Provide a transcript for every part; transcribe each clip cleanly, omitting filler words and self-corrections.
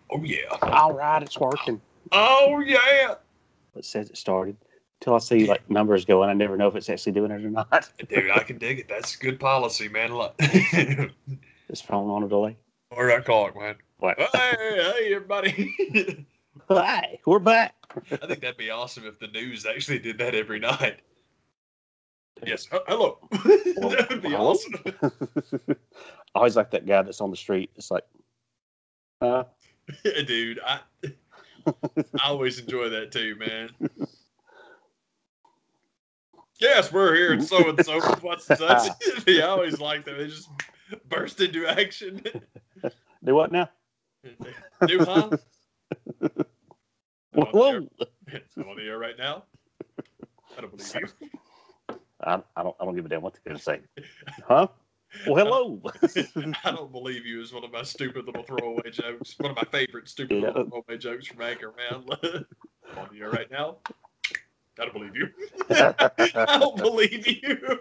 Oh, yeah. All right, it's working. Oh, yeah. It says it started. Until I see like numbers going, I never know if it's actually doing it or not. Dude, I can dig it. That's good policy, man. It's phone on a delay. Or that clock, man. What? Hey, everybody. Hi, we're back. I think that'd be awesome if the news actually did that every night. Yes. Hello. That would be awesome. I always like that guy that's on the street. It's like, dude, I always enjoy that too, man. Yes, we're here at so and so. What's such? I always like them. They just burst into action. Do what now? Do huh? Whoa! I'm on the air right now. I don't believe you. I don't give a damn what they're gonna say. Huh? Well, hello. I don't believe you is one of my stupid little throwaway jokes. One of my favorite stupid little throwaway jokes from Anchorman. I'm on the air right now. I don't believe you. I don't believe you.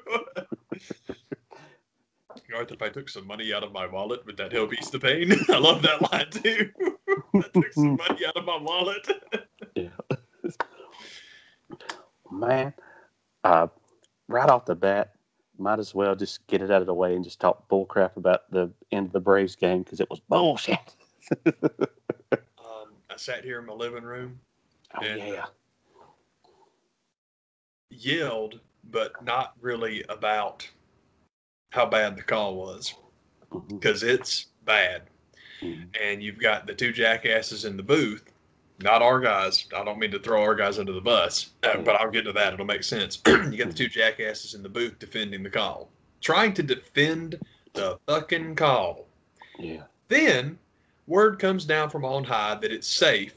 Garth, if I took some money out of my wallet, would that help ease the pain? I love that line too. I took some money out of my wallet. Yeah. Man, right off the bat, might as well just get it out of the way and just talk bullcrap about the end of the Braves game because it was bullshit. I sat here in my living room and yelled, but not really about how bad the call was, because it's bad. And you've got the two jackasses in the booth, not our guys. I don't mean to throw our guys under the bus, but I'll get to that. It'll make sense. You got the two jackasses in the booth defending the call, trying to defend the fucking call. Yeah. Then word comes down from on high that it's safe.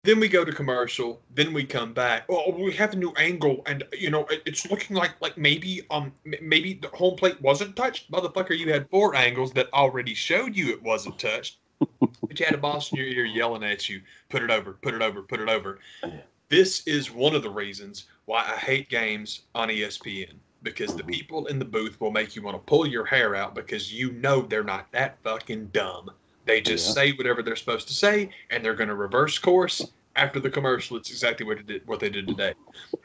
Then we go to commercial. Then we come back. Oh, we have a new angle, and it's looking like maybe the home plate wasn't touched. Motherfucker, you had 4 angles that already showed you it wasn't touched. But you had a boss in your ear yelling at you, put it over, put it over, put it over. This is one of the reasons why I hate games on ESPN, because the people in the booth will make you want to pull your hair out because you know they're not that fucking dumb. They just say whatever they're supposed to say, and they're going to reverse course after the commercial. It's exactly what they did today.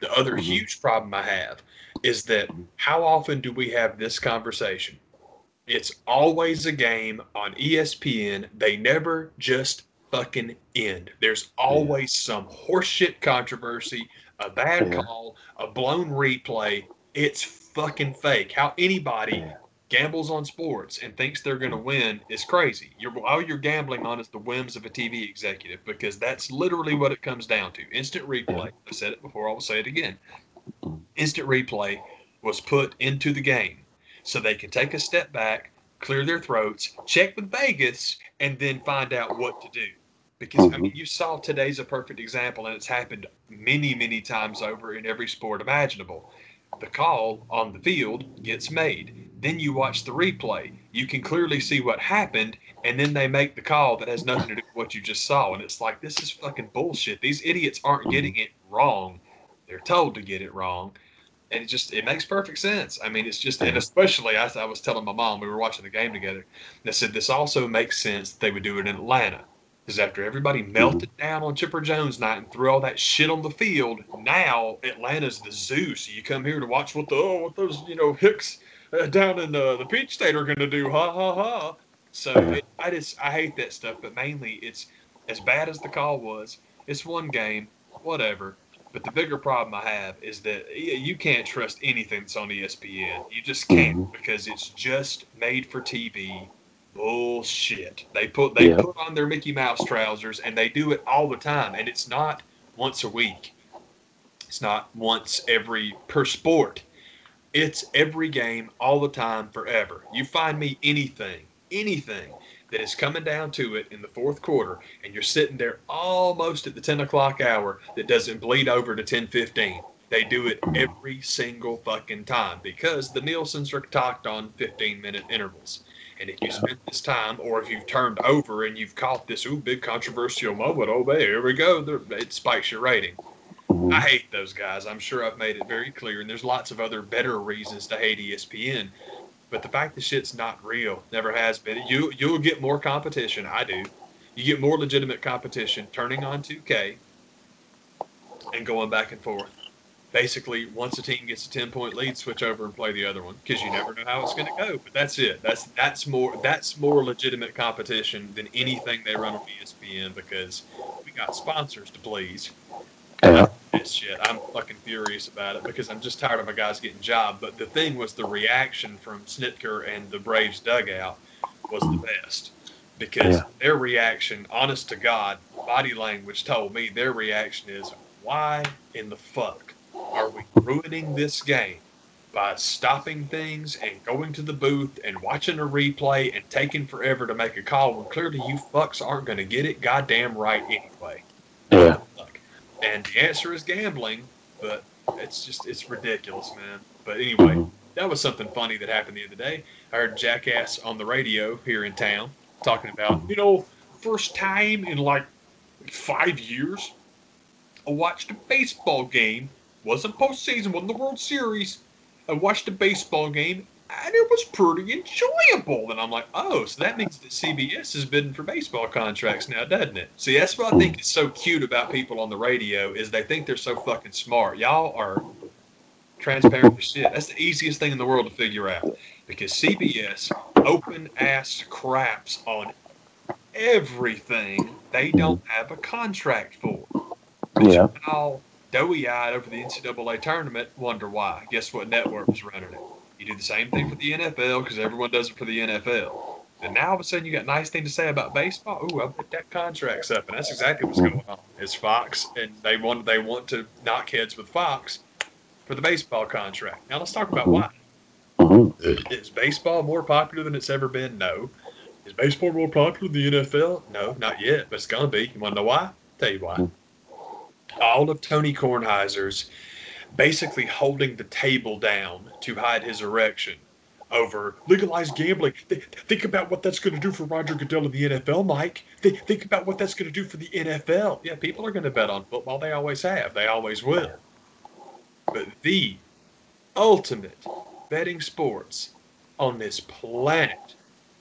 The other huge problem I have is that how often do we have this conversation? It's always a game on ESPN. They never just fucking end. There's always some horseshit controversy, a bad call, a blown replay. It's fucking fake. How anybody gambles on sports and thinks they're going to win is crazy. All you're gambling on is the whims of a TV executive, because that's literally what it comes down to. Instant replay. I said it before, I'll say it again. Instant replay was put into the game so they can take a step back, clear their throats, check with Vegas, and then find out what to do. Because, I mean, you saw today's a perfect example, and it's happened many, many times over in every sport imaginable. The call on the field gets made. Then you watch the replay. You can clearly see what happened, and then they make the call that has nothing to do with what you just saw. And it's like, this is fucking bullshit. These idiots aren't getting it wrong. They're told to get it wrong. And it makes perfect sense. I mean, it's just, and especially, I was telling my mom, we were watching the game together, and I said, this also makes sense that they would do it in Atlanta. Because after everybody melted down on Chipper Jones night and threw all that shit on the field, now Atlanta's the zoo. So you come here to watch what those hicks down in the Peach State are going to do. Ha ha ha. So I hate that stuff. But mainly, it's as bad as the call was. It's one game, whatever. But the bigger problem I have is that you can't trust anything that's on ESPN. You just can't, because it's just made for TV. Bullshit. They put on their Mickey Mouse trousers, and they do it all the time. And it's not once a week. It's not once per sport. It's every game, all the time, forever. You find me anything that is coming down to it in the fourth quarter, and you're sitting there almost at the 10 o'clock hour that doesn't bleed over to 10:15. They do it every single fucking time, because the Nielsen's are talked on 15-minute intervals. And if you spend this time, or if you've turned over and you've caught this big controversial moment, here we go, it spikes your rating. I hate those guys. I'm sure I've made it very clear, and there's lots of other better reasons to hate ESPN. But the fact that shit's not real, never has been. You'll get more competition. I do. You get more legitimate competition turning on 2K and going back and forth. Basically, once a team gets a 10-point lead, switch over and play the other one because you never know how it's going to go. But that's it. That's more legitimate competition than anything they run on ESPN because we got sponsors to please. Yeah. This shit, I'm fucking furious about it because I'm just tired of my guys getting jobbed. But the thing was, the reaction from Snitker and the Braves dugout was the best because their reaction, honest to God, body language told me their reaction is, why in the fuck are we ruining this game by stopping things and going to the booth and watching a replay and taking forever to make a call when clearly you fucks aren't going to get it goddamn right anyway? Yeah. And the answer is gambling, but it's ridiculous, man. But anyway, that was something funny that happened the other day. I heard Jackass on the radio here in town talking about, first time in like 5 years, I watched a baseball game. Wasn't postseason, wasn't the World Series. I watched a baseball game, and it was pretty enjoyable. And I'm like, oh, so that means that CBS is bidding for baseball contracts now, doesn't it? See, that's what I think is so cute about people on the radio is they think they're so fucking smart. Y'all are transparent as shit. That's the easiest thing in the world to figure out because CBS open-ass craps on everything they don't have a contract for. But Yeah. you're all doughy-eyed over the NCAA tournament, wonder why. Guess what network was running it? You do the same thing for the NFL because everyone does it for the NFL. And now all of a sudden you got nice thing to say about baseball. Ooh, I bet that contract's up, and that's exactly what's going on. It's Fox, and they want to knock heads with Fox for the baseball contract. Now let's talk about why. Is baseball more popular than it's ever been? No. Is baseball more popular than the NFL? No, not yet, but it's gonna be. You want to know why? Tell you why. All of Tony Kornheiser's basically holding the table down to hide his erection over legalized gambling. Think about what that's going to do for Roger Goodell in the NFL, Mike. Think about what that's going to do for the NFL. Yeah, people are going to bet on football. They always have. They always will. But the ultimate betting sports on this planet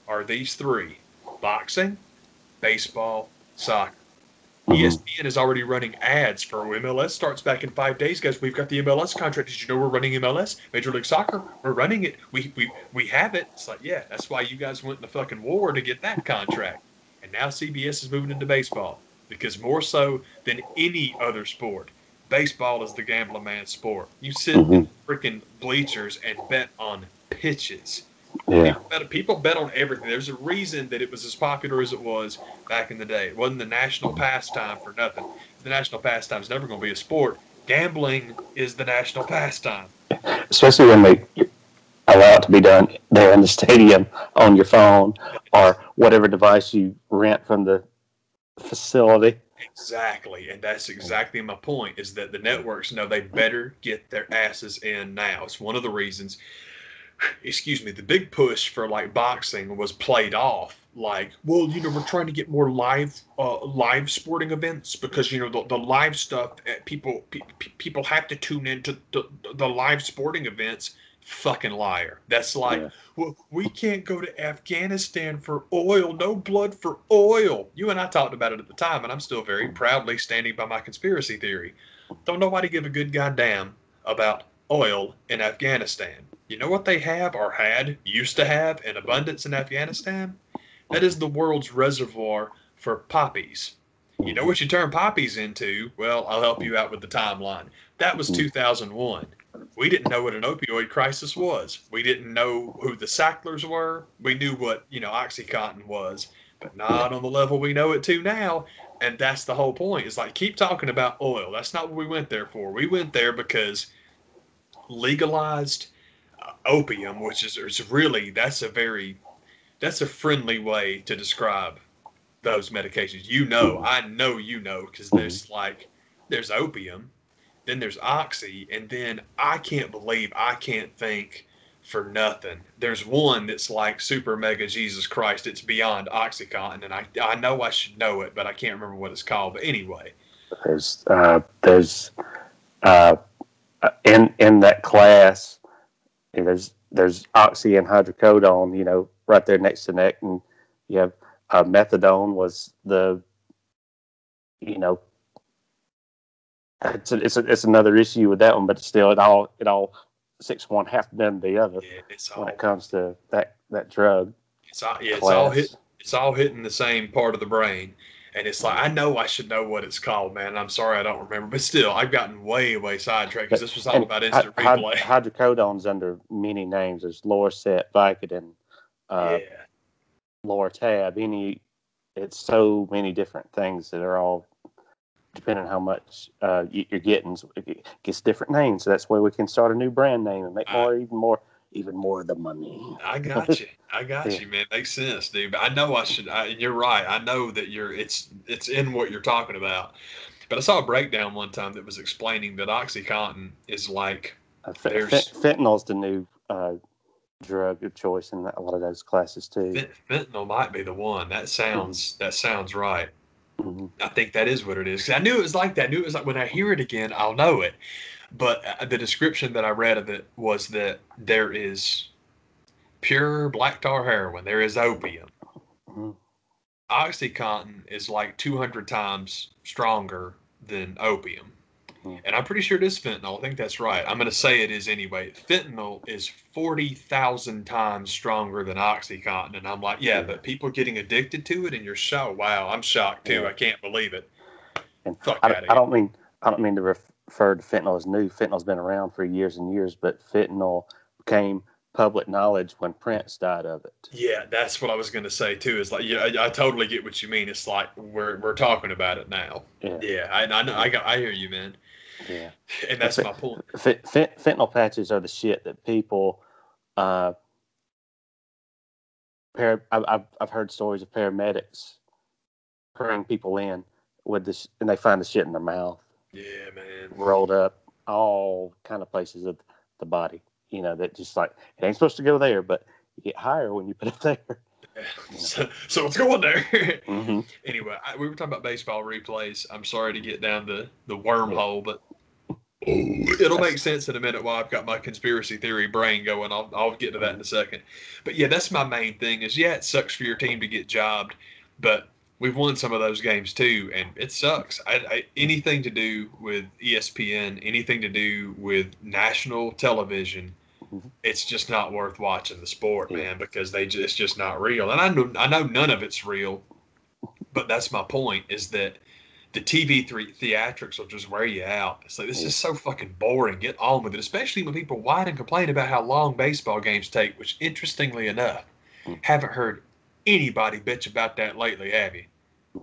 are these three: boxing, baseball, soccer. ESPN is already running ads for MLS. Starts back in 5 days, guys. We've got the MLS contract. Did you know we're running MLS? Major League Soccer, we're running it. We have it. It's like, yeah, that's why you guys went in the fucking war to get that contract. And now CBS is moving into baseball because more so than any other sport, baseball is the gambling man's sport. You sit in freaking bleachers and bet on pitches. Yeah. People bet on everything. There's a reason that it was as popular as it was back in the day. It wasn't the national pastime for nothing. The national pastime is never going to be a sport. Gambling is the national pastime. Especially when they allow it to be done there in the stadium on your phone or whatever device you rent from the facility. Exactly, and that's exactly my point, is that the networks know they better get their asses in now. It's one of the reasons, the big push for like boxing was played off like, well, we're trying to get more live sporting events because the live stuff, people have to tune into the live sporting events. Fucking liar. That's like, well, we can't go to Afghanistan for oil. No blood for oil. You and I talked about it at the time, and I'm still very proudly standing by my conspiracy theory. Don't nobody give a good goddamn about oil in Afghanistan. You know what they have or used to have in abundance in Afghanistan? That is the world's reservoir for poppies. You know what you turn poppies into? Well, I'll help you out with the timeline. That was 2001. We didn't know what an opioid crisis was. We didn't know who the Sacklers were. We knew what, OxyContin was, but not on the level we know it to now. And that's the whole point. It's like, keep talking about oil. That's not what we went there for. We went there because legalized opium, which is really, that's a friendly way to describe those medications. I know because there's opium, then there's oxy, and then I can't think for nothing. There's one that's like super mega Jesus Christ. It's beyond OxyContin, and I know I should know it, but I can't remember what it's called. But anyway, there's in that class, there's oxy and hydrocodone, right there next to neck, and you have Methadone was the, you know, it's another issue with that one, but still, it all six one half done the other Yeah, it's when all it comes to that drug hit class. it's all hitting the same part of the brain. And it's like I know I should know what it's called, man. I'm sorry I don't remember, but still, I've gotten way sidetracked because But this was all and about instant replay. hydrocodone's under many names. There's Lorcet, Vicodin, uh, Yeah, Lortab. It's so many different things that are all depending on how much you're getting. So it gets different names. So that's why we can start a new brand name and make I even more of the money. I got you. I got Yeah. you, man. Makes sense, dude. But I know I should. You're right. I know that it's in what you're talking about. But I saw a breakdown one time that was explaining that OxyContin is like there's Fentanyl's the new drug of choice in a lot of those classes too. fentanyl might be the one. That sounds right. Mm-hmm. I think that is what it is. 'Cause I knew it was like that. I knew it was like when I hear it again, I'll know it. But the description that I read of it was that there is pure black tar heroin. There is opium. Mm-hmm. OxyContin is like 200 times stronger than opium. Mm-hmm. And I'm pretty sure it is fentanyl. I think that's right. I'm going to say it is anyway. Fentanyl is 40,000 times stronger than OxyContin. And I'm like, yeah, but people getting addicted to it, and you're so, wow, I'm shocked too. Yeah. I can't believe it. And Fuck I, out of I here. don't mean to refer to fentanyl as new. Fentanyl's been around for years and years, but fentanyl became public knowledge when Prince died of it. Yeah, that's what I was going to say too. Is like, yeah, I totally get what you mean. It's like we're talking about it now. Yeah. Yeah, I know. I hear you, man. Yeah. And that's my point. Fentanyl patches are the shit that people. I've heard stories of paramedics bring people in with this, and they find the shit in their mouth, Yeah, man. rolled up, all kind of places of the body. That just like it ain't supposed to go there, but you get higher when you put it there. So let's go on there. Mm-hmm. Anyway, we were talking about baseball replays. I'm sorry to get down the wormhole, but it'll make sense in a minute while I've got my conspiracy theory brain going. I'll get to that in a second. But yeah, that's my main thing is, yeah, it sucks for your team to get jobbed, but we've won some of those games too, and it sucks. Anything to do with ESPN, anything to do with national television, it's just not worth watching the sport, man, because it's just not real. And I know none of it's real, but that's my point is that the TV theatrics will just wear you out. It's like, this is so fucking boring. Get on with it, especially when people whine and complain about how long baseball games take, which, interestingly enough, haven't heard anybody bitch about that lately, have you?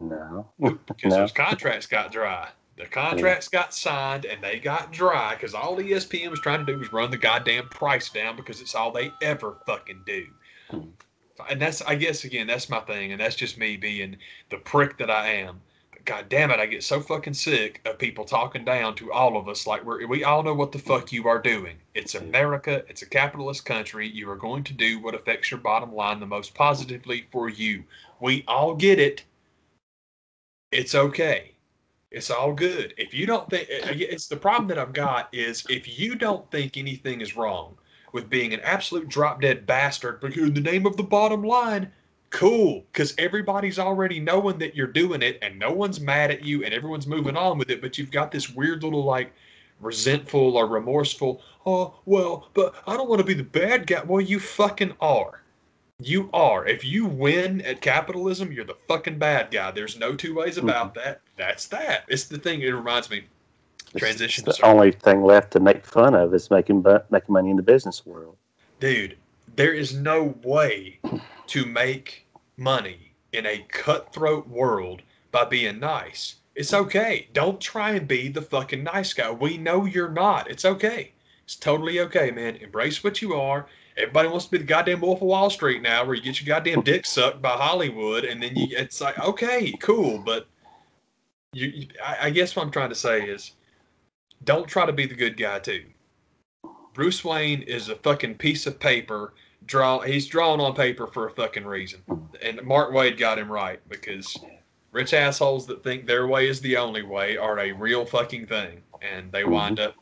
No. Because those contracts got dry. The contracts got signed and they got dry because all ESPN was trying to do was run the goddamn price down because it's all they ever fucking do. And that's, I guess, again, that's my thing, and that's just me being the prick that I am. But God damn it, I get so fucking sick of people talking down to all of us like we all know what the fuck you are doing. It's America. It's a capitalist country. You are going to do what affects your bottom line the most positively for you. We all get it. It's okay. It's all good. If you don't think, it's the problem that I've got is if you don't think anything is wrong with being an absolute drop dead bastard, but in the name of the bottom line, cool, because everybody's already knowing that you're doing it and no one's mad at you and everyone's moving on with it, but you've got this weird little like resentful or remorseful, oh, well, but I don't want to be the bad guy. Well, you fucking are. You are. If you win at capitalism, you're the fucking bad guy. There's no two ways about that. That's that. It's the thing. It reminds me. Transition. It's the only thing left to make fun of is making money in the business world. Dude, there is no way to make money in a cutthroat world by being nice. It's okay. Don't try and be the fucking nice guy. We know you're not. It's okay. It's totally okay, man. Embrace what you are. Everybody wants to be the goddamn Wolf of Wall Street now, where you get your goddamn dick sucked by Hollywood, and then it's like, okay, cool, but I guess what I'm trying to say is, don't try to be the good guy too. Bruce Wayne is a fucking piece of paper. He's drawn on paper for a fucking reason, and Mark Waid got him right because rich assholes that think their way is the only way are a real fucking thing, and they wind up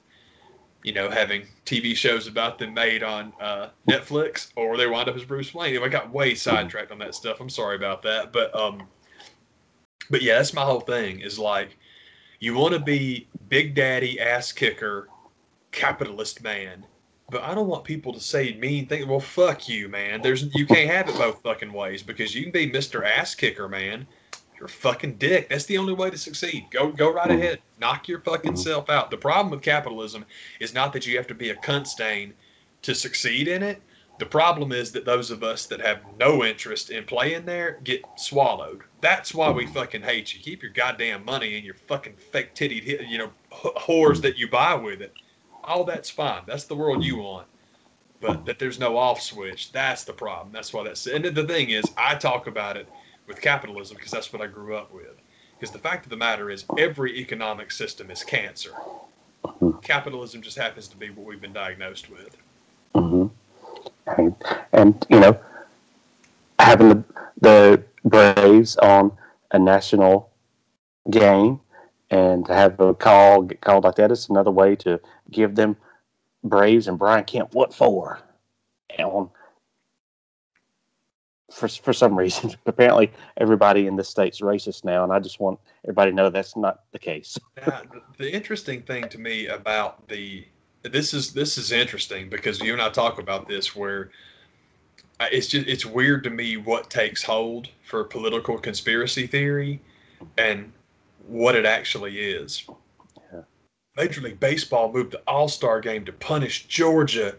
having TV shows about them made on Netflix, or they wind up as Bruce Wayne. I got way sidetracked on that stuff. I'm sorry about that, but yeah, that's my whole thing. Is like you want to be Big Daddy ass kicker capitalist man. But I don't want people to say mean things. Well, fuck you, man. You can't have it both fucking ways because you can be Mr. Ass Kicker, man. You're a fucking dick. That's the only way to succeed. Go right ahead. Knock your fucking self out. The problem with capitalism is not that you have to be a cunt stain to succeed in it. The problem is that those of us that have no interest in playing there get swallowed. That's why we fucking hate you. Keep your goddamn money and your fucking fake tittied, whores that you buy with it. All that's fine. That's the world you want. But that there's no off switch, that's the problem. That's why that's. And the thing is, I talk about it with capitalism because that's what I grew up with. Because the fact of the matter is, every economic system is cancer. Capitalism just happens to be what we've been diagnosed with. And having the Braves on a national game and to have a get called like that is another way to give them Braves and Brian Kemp what for? And for some reason, apparently everybody in the state's racist now, and I just want everybody to know that's not the case. Now, the interesting thing to me about this is interesting because you and I talk about this where it's weird to me what takes hold for political conspiracy theory and what it actually is. Yeah. Major League Baseball moved the All-Star game to punish Georgia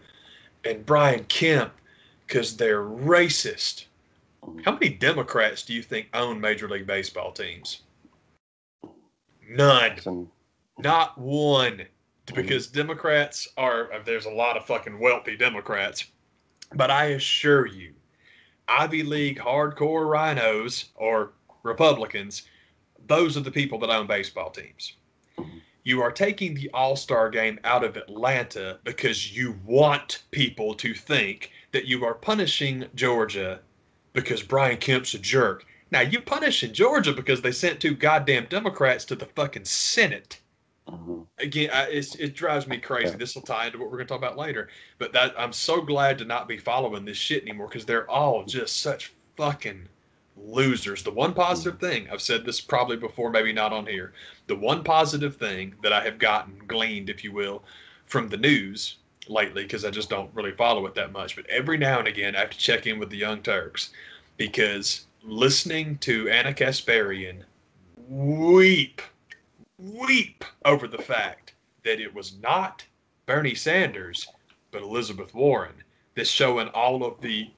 and Brian Kemp because they're racist. How many Democrats do you think own Major League Baseball teams? None. Not one. Because Democrats there's a lot of fucking wealthy Democrats. But I assure you, Ivy League hardcore rhinos or Republicans, those are the people that own baseball teams. You are taking the All-Star game out of Atlanta because you want people to think that you are punishing Georgia because Brian Kemp's a jerk. Now, you're punishing Georgia because they sent 2 goddamn Democrats to the fucking Senate. Again, it drives me crazy. This will tie into what we're going to talk about later. But I'm so glad to not be following this shit anymore because they're all just such fucking losers. The one positive thing, I've said this probably before, maybe not on here. The one positive thing that I have gleaned, if you will, from the news lately, because I just don't really follow it that much. But every now and again, I have to check in with the Young Turks because listening to Anna Kasparian weep over the fact that it was not Bernie Sanders, but Elizabeth Warren that's showing all of the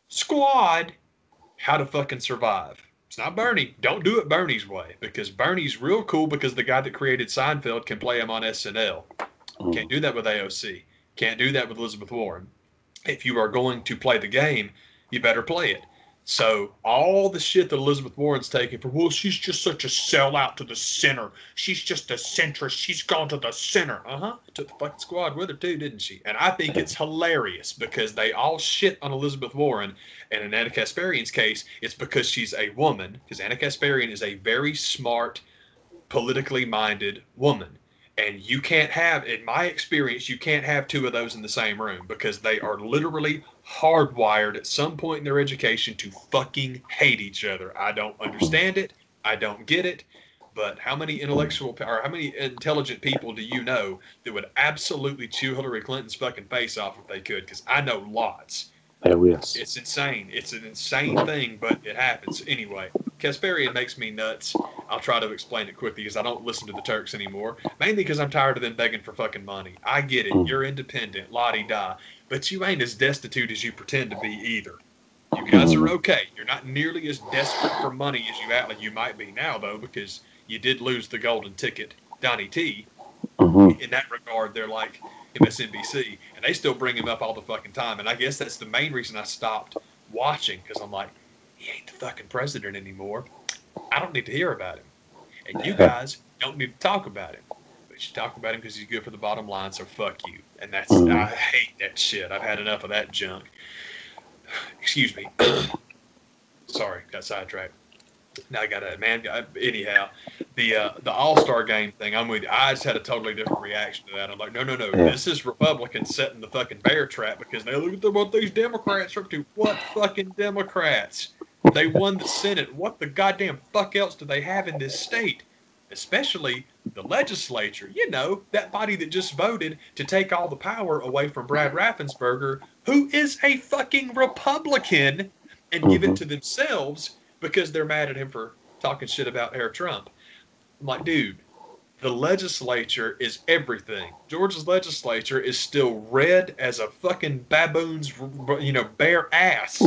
squad how to fucking survive. It's not Bernie. Don't do it Bernie's way because Bernie's real cool because the guy that created Seinfeld can play him on SNL. Can't do that with AOC. Can't do that with Elizabeth Warren. If you are going to play the game, you better play it. So all the shit that Elizabeth Warren's taking for, well, she's just such a sellout to the center. She's just a centrist. She's gone to the center. Took the fucking squad with her too, didn't she? And I think it's hilarious because they all shit on Elizabeth Warren. And in Anna Kasparian's case, it's because she's a woman. Because Anna Kasparian is a very smart, politically minded woman. And you can't have, in my experience, you can't have 2 of those in the same room because they are literally hardwired at some point in their education to fucking hate each other. I don't understand it. I don't get it. But how many intelligent people do you know that would absolutely chew Hillary Clinton's fucking face off if they could? Because I know lots. Yes. It's insane. It's an insane thing, but it happens. Anyway, Kasparian makes me nuts. I'll try to explain it quickly because I don't listen to the Turks anymore. Mainly because I'm tired of them begging for fucking money. I get it. You're independent, la-di-da. But you ain't as destitute as you pretend to be either. You guys are okay. You're not nearly as desperate for money as you act like you might be now, though, because you did lose the golden ticket, Donnie T. In that regard, they're like MSNBC, and they still bring him up all the fucking time. And I guess that's the main reason I stopped watching, because I'm like, he ain't the fucking president anymore. I don't need to hear about him. And you guys don't need to talk about him. But you talk about him because he's good for the bottom line, so fuck you. And that's, I hate that shit. I've had enough of that junk. Excuse me. Sorry, got sidetracked. Now I got to, man. Anyhow, the All-Star game thing, I'm with you. I just had a totally different reaction to that. I'm like, no, no, no. Yeah. This is Republicans setting the fucking bear trap because they look at what these Democrats are up to. What fucking Democrats? They won the Senate. What the goddamn fuck else do they have in this state? Especially the legislature. You know, that body that just voted to take all the power away from Brad Raffensperger, who is a fucking Republican, and give it Mm-hmm. to themselves because they're mad at him for talking shit about Herr Trump. I'm like, dude, the legislature is everything. Georgia's legislature is still red as a fucking baboon's, bare ass.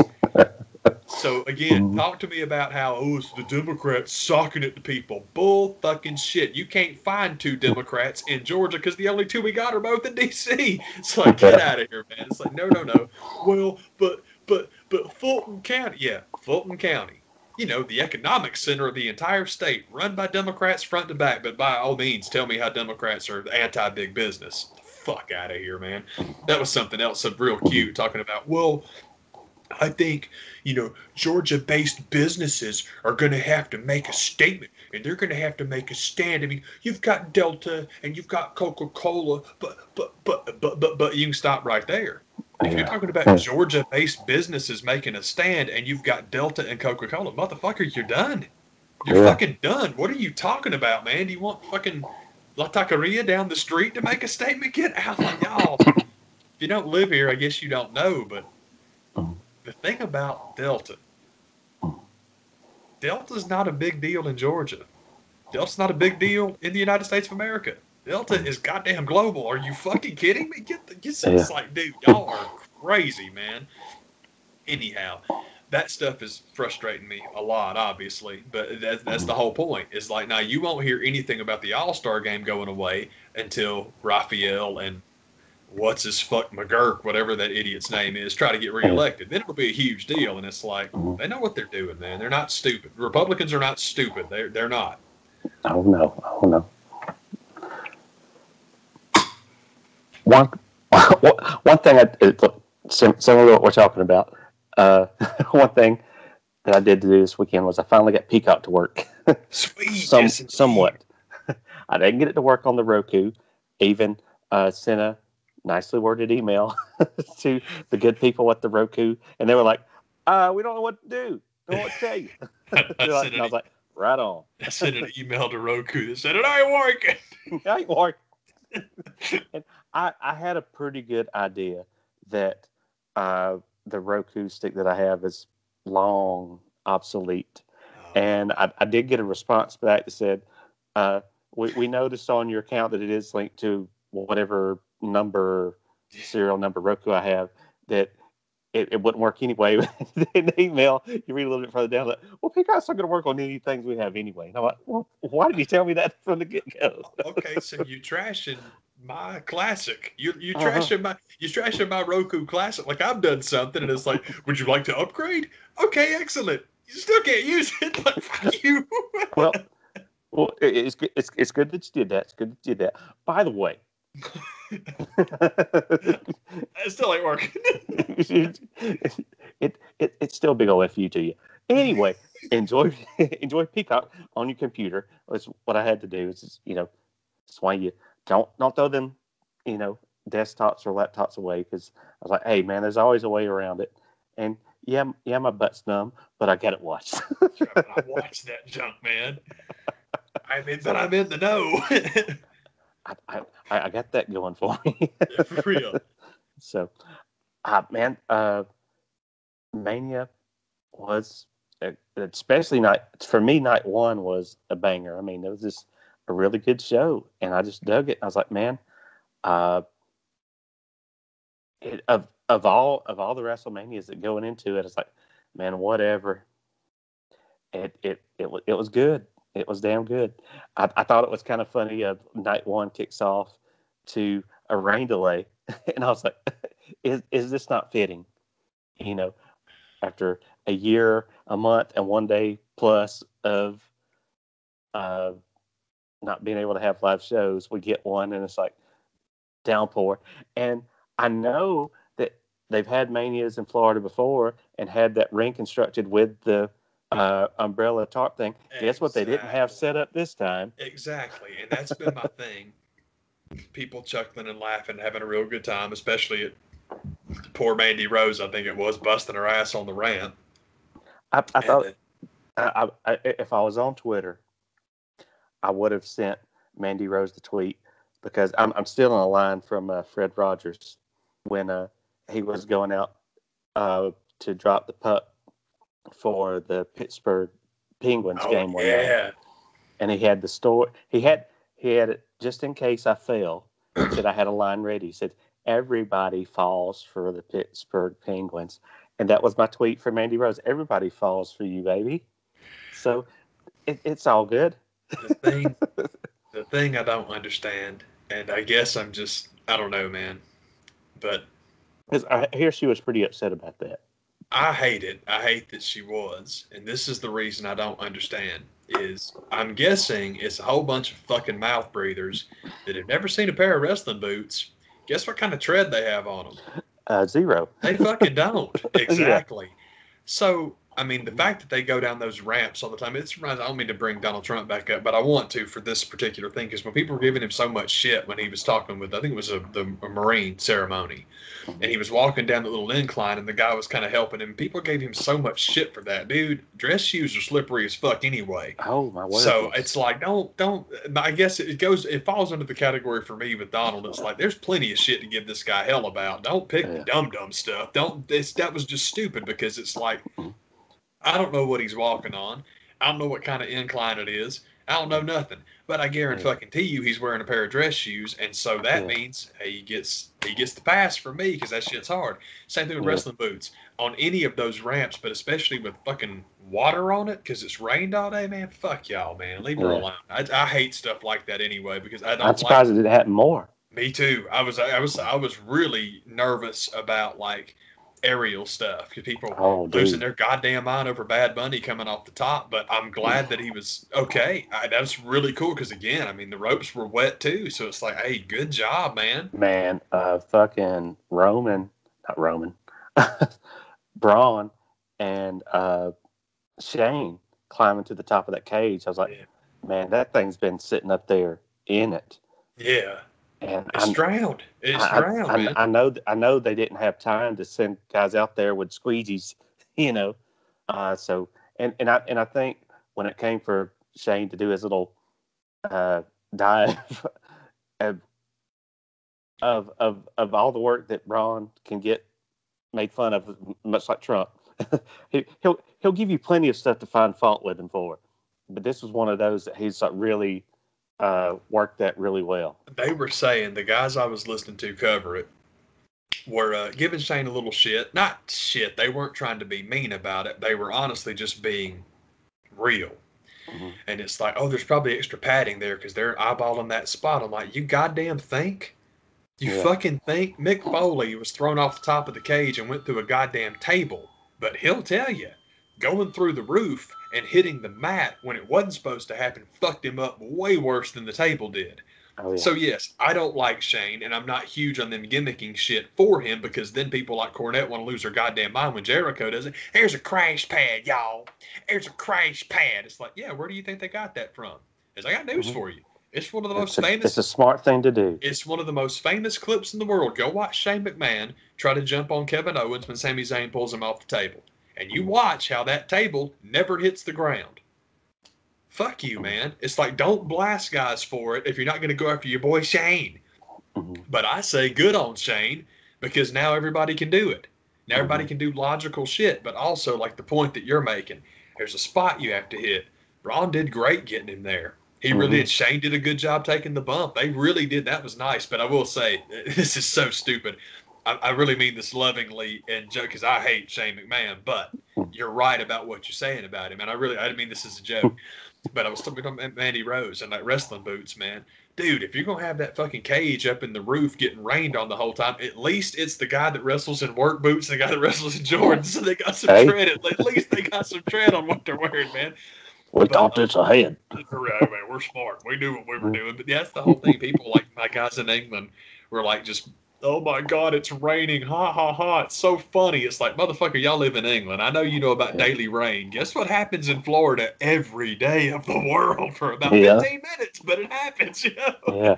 So again, Mm-hmm. talk to me about how it's the Democrats socking at the people. Bull fucking shit. You can't find two Democrats in Georgia because the only two we got are both in D.C. It's like, get Yeah. out of here, man. It's like, no, no, no. Well, but Fulton County, yeah, Fulton County. You know, the economic center of the entire state, run by Democrats front to back. But by all means, tell me how Democrats are anti-big business. Fuck out of here, man. That was something else, so real cute, talking about, well, I think, Georgia based businesses are going to have to make a statement and they're going to have to make a stand. I mean, you've got Delta and you've got Coca Cola, but you can stop right there. If you're Yeah. talking about Georgia based businesses making a stand and you've got Delta and Coca Cola, motherfucker, you're done. You're Yeah. fucking done. What are you talking about, man? Do you want fucking La Taqueria down the street to make a statement? Get out, y'all. If you don't live here, I guess you don't know, but the thing about Delta's not a big deal in Georgia. Delta's not a big deal in the United States of America. Delta is goddamn global. Are you fucking kidding me? Yeah. It's like, dude, y'all are crazy, man. Anyhow, that stuff is frustrating me a lot, obviously, but that's the whole point. Is like, now you won't hear anything about the All-Star game going away until Raphael and what's his fuck McGurk, whatever that idiot's name is, try to get Yeah. reelected. Then it'll be a huge deal, and it's like they know what they're doing, man. They're not stupid. Republicans are not stupid. They're not. Oh no. Oh no. One one thing similar to what we're talking about. One thing that I did do this weekend was I finally got Peacock to work. Sweet, yes, indeed. Somewhat. I didn't get it to work on the Roku. Even sent a nicely worded email to the good people at the Roku, and they were like, "We don't know what to do. Don't know what to tell you." I And I was like, "Right on." I sent an email to Roku that said it ain't working. I ain't working. And I had a pretty good idea that the Roku stick that I have is long obsolete. And I did get a response back that said, we noticed on your account that it is linked to whatever serial number Roku I have, that it wouldn't work anyway. In the email, you read a little bit further down, like, well, Peacock's not going to work on any things we have anyway. And I'm like, well, why did you tell me that from the get-go? Okay, so you trashing my classic. You trashing my Roku classic. Like I've done something, and it's like, would you like to upgrade? Okay, excellent. You still can't use it, but fuck you. Well, it's good. It's good that you did that. It's good that you did that. By the way, It still ain't working. it's still a big old FU to you. Anyway, enjoy Peacock on your computer. That's what I had to do. Is just, that's why you don't throw them, desktops or laptops away, because I was like, hey man, there's always a way around it. And yeah, my butt's numb, but I got it watched. I watched that junk, man. I'm in the know. I got that going for me. For real. So, man, Mania was, especially night one was a banger. I mean, it was just a really good show, and I just dug it. I was like, man, of all the WrestleManias that going into it, it's like, man, whatever. It was good. It was damn good. I thought it was kind of funny. Night one kicks off to a rain delay, and I was like, is this not fitting? After a year, a month, and 1 day plus of not being able to have live shows, we get one, and it's like downpour. And I know that they've had Manias in Florida before and had that ring constructed with the umbrella tarp thing. Guess what they didn't have set up this time? Exactly. And that's been my thing. People chuckling and laughing, having a real good time, especially at poor Mandy Rose, I think it was, busting her ass on the ramp. I thought if I was on Twitter, I would have sent Mandy Rose the tweet, because I'm still on a line from Fred Rogers when he was going out to drop the puck for the Pittsburgh Penguins game one night. And he had the story. He had it just in case I fell. He said I had a line ready. He said, everybody falls for the Pittsburgh Penguins. And that was my tweet for Mandy Rose. Everybody falls for you, baby. So it's all good. The thing I don't understand, and I guess I don't know, man. But I hear she was pretty upset about that. I hate it. I hate that she was. And this is the reason I don't understand. Is I'm guessing it's a whole bunch of fucking mouth breathers that have never seen a pair of wrestling boots. Guess what kind of tread they have on them? Zero. They fucking don't. Exactly. Yeah. So, I mean, the fact that they go down those ramps all the time, I don't mean to bring Donald Trump back up, but I want to for this particular thing, because when people were giving him so much shit when he was talking with, I think it was a Marine ceremony, and he was walking down the little incline, and the guy was kind of helping him. People gave him so much shit for that. Dude, dress shoes are slippery as fuck anyway. Oh, my word. So it's like, don't, I guess it falls under the category for me with Donald. It's like, there's plenty of shit to give this guy hell about. Don't pick the dumb stuff. That was just stupid, because it's like, I don't know what he's walking on. I don't know what kind of incline it is. I don't know nothing. But I guarantee you he's wearing a pair of dress shoes, and so that means he gets the pass from me, because that shit's hard. Same thing with wrestling boots. On any of those ramps, but especially with fucking water on it, because it's rained all day, man, fuck y'all, man. Leave her alone. I hate stuff like that anyway, because I'm surprised it didn't happen more. Me too. I was really nervous about, like, aerial stuff, because people losing their goddamn mind over Bad Bunny coming off the top. But I'm glad that he was okay. That's really cool, because again, I mean, the ropes were wet too, so it's like, hey, good job, man. Fucking Braun and Shane climbing to the top of that cage. I was like, man, that thing's been sitting up there in it. Yeah. And it's drowned. Man. I know they didn't have time to send guys out there with squeegees, you know. So I think when it came for Shane to do his little dive of all the work that Braun can get made fun of, much like Trump, he'll give you plenty of stuff to find fault with him for. But this was one of those that he's like really worked that really well. They were saying, the guys I was listening to cover it were giving Shane a little shit. Not shit. They weren't trying to be mean about it. They were honestly just being real. Mm-hmm. And it's like, oh, there's probably extra padding there because they're eyeballing that spot. I'm like, you goddamn think? You fucking think? Mick Foley was thrown off the top of the cage and went through a goddamn table. But he'll tell you, going through the roof and hitting the mat when it wasn't supposed to happen fucked him up way worse than the table did. Oh, yeah. So, yes, I don't like Shane, and I'm not huge on them gimmicking shit for him, because then people like Cornette want to lose their goddamn mind when Jericho does it. Here's a crash pad, y'all. Here's a crash pad. It's like, yeah, where do you think they got that from? Because I got news for you. It's one of the most famous. It's a smart thing to do. It's one of the most famous clips in the world. Go watch Shane McMahon try to jump on Kevin Owens when Sami Zayn pulls him off the table. And you watch how that table never hits the ground. Fuck you, man. It's like, don't blast guys for it if you're not going to go after your boy Shane. But I say good on Shane, because now everybody can do it. Now everybody can do logical shit, but also, like the point that you're making, there's a spot you have to hit. Braun did great getting him there. He really did. Shane did a good job taking the bump. They really did. That was nice. But I will say, this is so stupid. I really mean this lovingly and joke, because I hate Shane McMahon, but you're right about what you're saying about him. And I didn't mean this as a joke, but I was talking about Mandy Rose and like wrestling boots, man. Dude, if you're going to have that fucking cage up in the roof getting rained on the whole time, at least it's the guy that wrestles in work boots and the guy that wrestles in Jordans. So they got some tread. At least they got some tread on what they're wearing, man. We thought this ahead. Right, man, we're smart. We knew what we were doing. But that's the whole thing. People like my guys in England were like just Oh my God, it's raining. Ha ha ha. It's so funny. It's like, motherfucker, y'all live in England. I know you know about daily rain. Guess what happens in Florida every day of the world for about Yeah. 15 minutes, but it happens, you know? Yeah.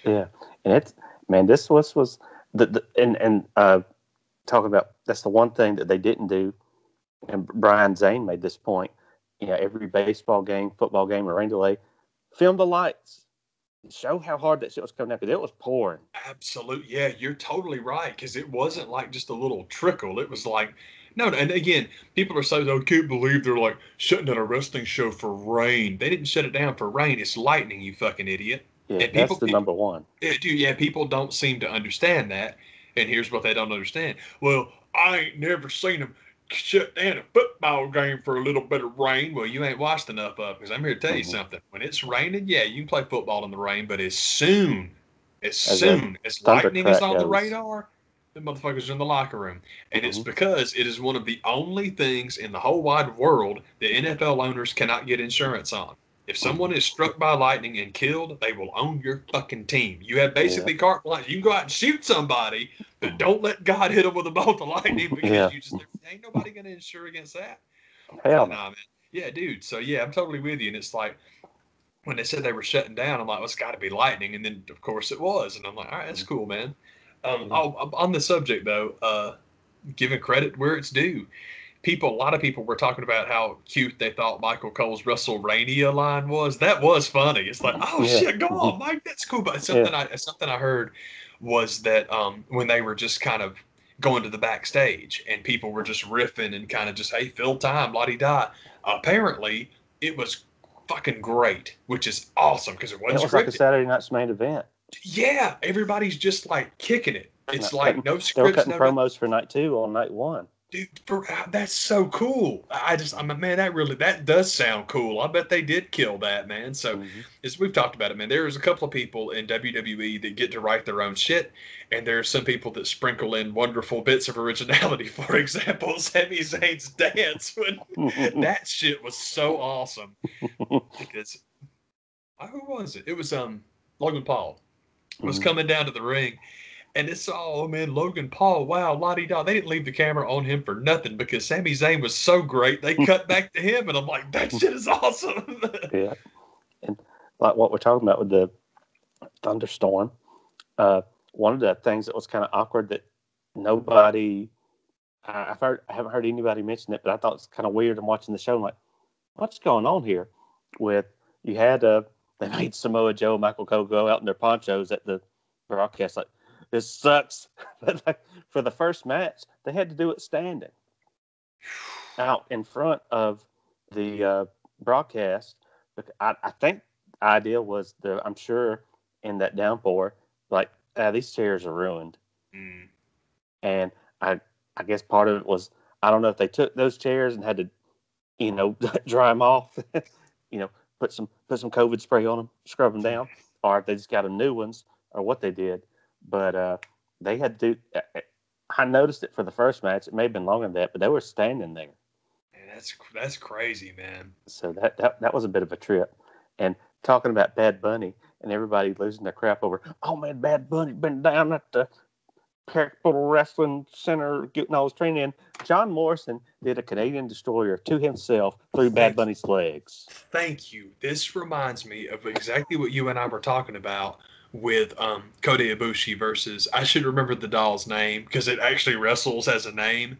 Yeah. And it's, man, this was talking about, that's the one thing that they didn't do. And Brian Zane made this point. Every baseball game, football game, or rain delay, film the lights. Show how hard that shit was coming out because it was pouring. Absolutely. Yeah, you're totally right. Because it wasn't like just a little trickle. It was like, no. And again, people are saying, I can't believe they're like shutting down a wrestling show for rain. They didn't shut it down for rain. It's lightning, you fucking idiot. Yeah, And that's the number one. Yeah, people don't seem to understand that. And here's what they don't understand. Well, I ain't never seen them shut down a football game for a little bit of rain. Well, you ain't watched enough of it, because I'm here to tell you something. When it's raining, yeah, you can play football in the rain, but as soon as lightning is on the radar, the motherfuckers are in the locker room. And it's because it is one of the only things in the whole wide world that NFL owners cannot get insurance on. If someone is struck by lightning and killed, they will own your fucking team. You have basically carte blanche. You can go out and shoot somebody, but don't let God hit them with a bolt of lightning, because ain't nobody going to insure against that. Hell no, man. Yeah, dude. So, yeah, I'm totally with you. And it's like, when they said they were shutting down, I'm like, well, it's got to be lightning. And then, of course, it was. And I'm like, all right, that's cool, man. On the subject, though, giving credit where it's due. A lot of people were talking about how cute they thought Michael Cole's Wrestlemania line was. That was funny. It's like, oh shit, go on, Mike, that's cool. But something I heard was that when they were just kind of going to the backstage and people were just riffing and kind of just, hey, fill time, la-di-da. Apparently, it was fucking great, which is awesome because it wasn't scripted. Like a Saturday night's main event. Yeah, everybody's just like kicking it. It's like no scripts. They were cutting promos for night 2 on night 1. Dude, that's so cool. Man, that does sound cool. I bet they did kill that, man. So, as we've talked about it, man, there's a couple of people in WWE that get to write their own shit, and there's some people that sprinkle in wonderful bits of originality. For example, Sami Zayn's dance, when that shit was so awesome. Because, who was it? It was Logan Paul was coming down to the ring. And it's man, Logan Paul, wow, la-di-da. They didn't leave the camera on him for nothing because Sami Zayn was so great. They cut back to him, and I'm like, that shit is awesome. Yeah. And like what we're talking about with the thunderstorm, one of the things that was kind of awkward that nobody, I haven't heard anybody mention it, but I thought it's kind of weird. I'm watching the show, I'm like, what's going on here? You had, they made Samoa Joe and Michael Cole go out in their ponchos at the broadcast, like, this sucks. But like, for the first match, they had to do it standing out in front of the broadcast. I think the idea was I'm sure in that downpour, like, these chairs are ruined. And I guess part of it was, I don't know if they took those chairs and had to, dry them off, put some COVID spray on them, scrub them down, or if they just got them new ones, or what they did. But they had to do. I noticed it for the first match. It may have been longer than that, but they were standing there. Man, that's crazy, man. So that was a bit of a trip. And talking about Bad Bunny and everybody losing their crap over, oh man, Bad Bunny been down at the Capital Wrestling Center getting all his training in. John Morrison did a Canadian Destroyer to himself through Bad Bunny's legs. Thank you. This reminds me of exactly what you and I were talking about with Kota Ibushi versus, I should remember the doll's name because it actually wrestles as a name.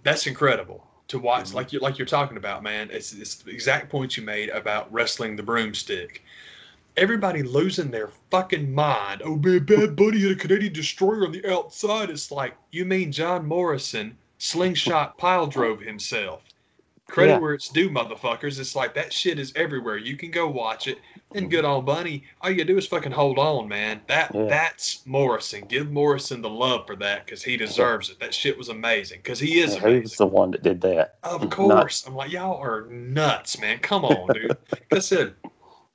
That's incredible to watch. Like you're talking about, man. It's the exact point you made about wrestling the broomstick. Everybody losing their fucking mind. Oh man, Bad Bunny had a Canadian Destroyer on the outside. It's like, you mean John Morrison slingshot pile drove himself? Credit where it's due, motherfuckers. It's like, that shit is everywhere. You can go watch it. And good old Bunny, all you do is fucking hold on, man. That's Morrison. Give Morrison the love for that because he deserves it. That shit was amazing because he is amazing. He was the one that did that. Of course. I'm like, y'all are nuts, man. Come on, dude. Like I said,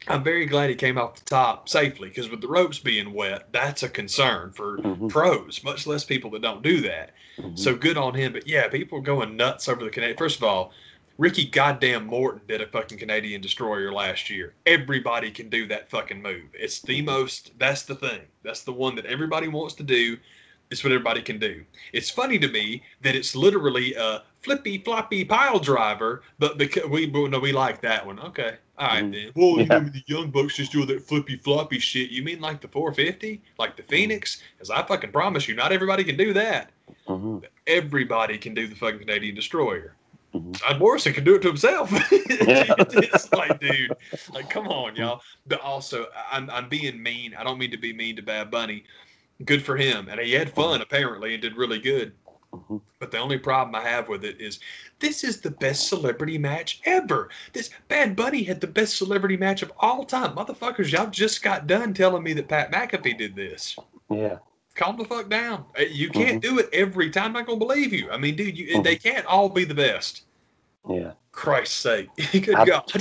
I'm very glad he came off the top safely because with the ropes being wet, that's a concern for pros, much less people that don't do that. So good on him. But yeah, people are going nuts over the Canadian. First of all, Ricky goddamn Morton did a fucking Canadian Destroyer last year. Everybody can do that fucking move. It's the most, that's the thing. That's the one that everybody wants to do. It's what everybody can do. It's funny to me that it's literally a flippy floppy pile driver, but because we like that one. Okay. All right then. Well, you know, the Young Bucks just do that flippy floppy shit. You mean like the 450? Like the Phoenix? Because I fucking promise you, not everybody can do that. Everybody can do the fucking Canadian Destroyer. John Morrison can do it to himself. It's like, dude, like, come on, y'all. But also, I'm being mean. I don't mean to be mean to Bad Bunny. Good for him. And he had fun, apparently, and did really good. But the only problem I have with it is this is the best celebrity match ever. This Bad Bunny had the best celebrity match of all time. Motherfuckers, y'all just got done telling me that Pat McAfee did this. Yeah. Calm the fuck down. You can't do it every time. I'm not gonna believe you. I mean, dude, they can't all be the best. Yeah. Christ's sake. Good God.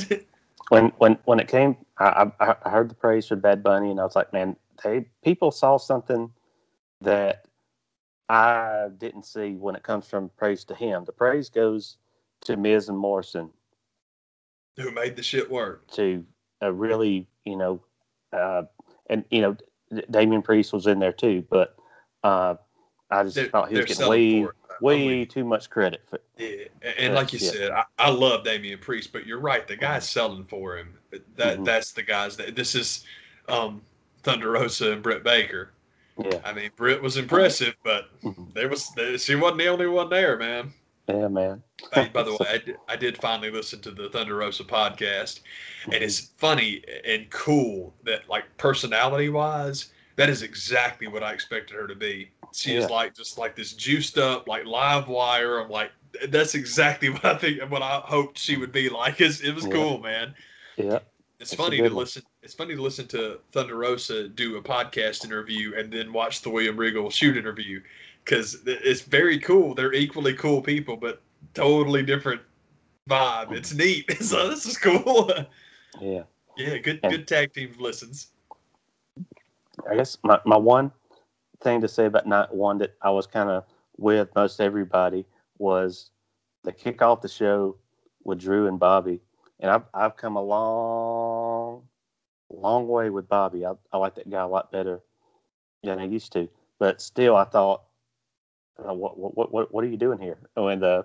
When it came, I heard the praise for Bad Bunny, and I was like, man, people saw something that I didn't see when it comes from praise to him. The praise goes to Miz and Morrison, who made the shit work. To a really, and Damian Priest was in there too, but I just thought he was getting way too much credit. And like you said, I love Damian Priest, but you're right. The guy's selling for him. That's the guys. This is Thunder Rosa and Britt Baker. Yeah. I mean, Britt was impressive, but she wasn't the only one there, man. Yeah, man. Hey, by the way, I did finally listen to the Thunder Rosa podcast, and it's funny and cool that, like, personality-wise, that is exactly what I expected her to be. She is just like this juiced up, like, live wire. I'm like, that's exactly what I hoped she would be like. It was cool, man. Yeah. It's funny to listen. It's funny to listen to Thunder Rosa do a podcast interview and then watch the William Regal shoot interview, because it's very cool. They're equally cool people, but totally different vibe. It's neat. So this is cool. Yeah. Yeah. Good tag team listens. I guess my one thing to say about night one that I was kind of with most everybody was the kick off the show with Drew and Bobby. And I've come a long way with Bobby. I like that guy a lot better than I used to. But still, I thought, what are you doing here? And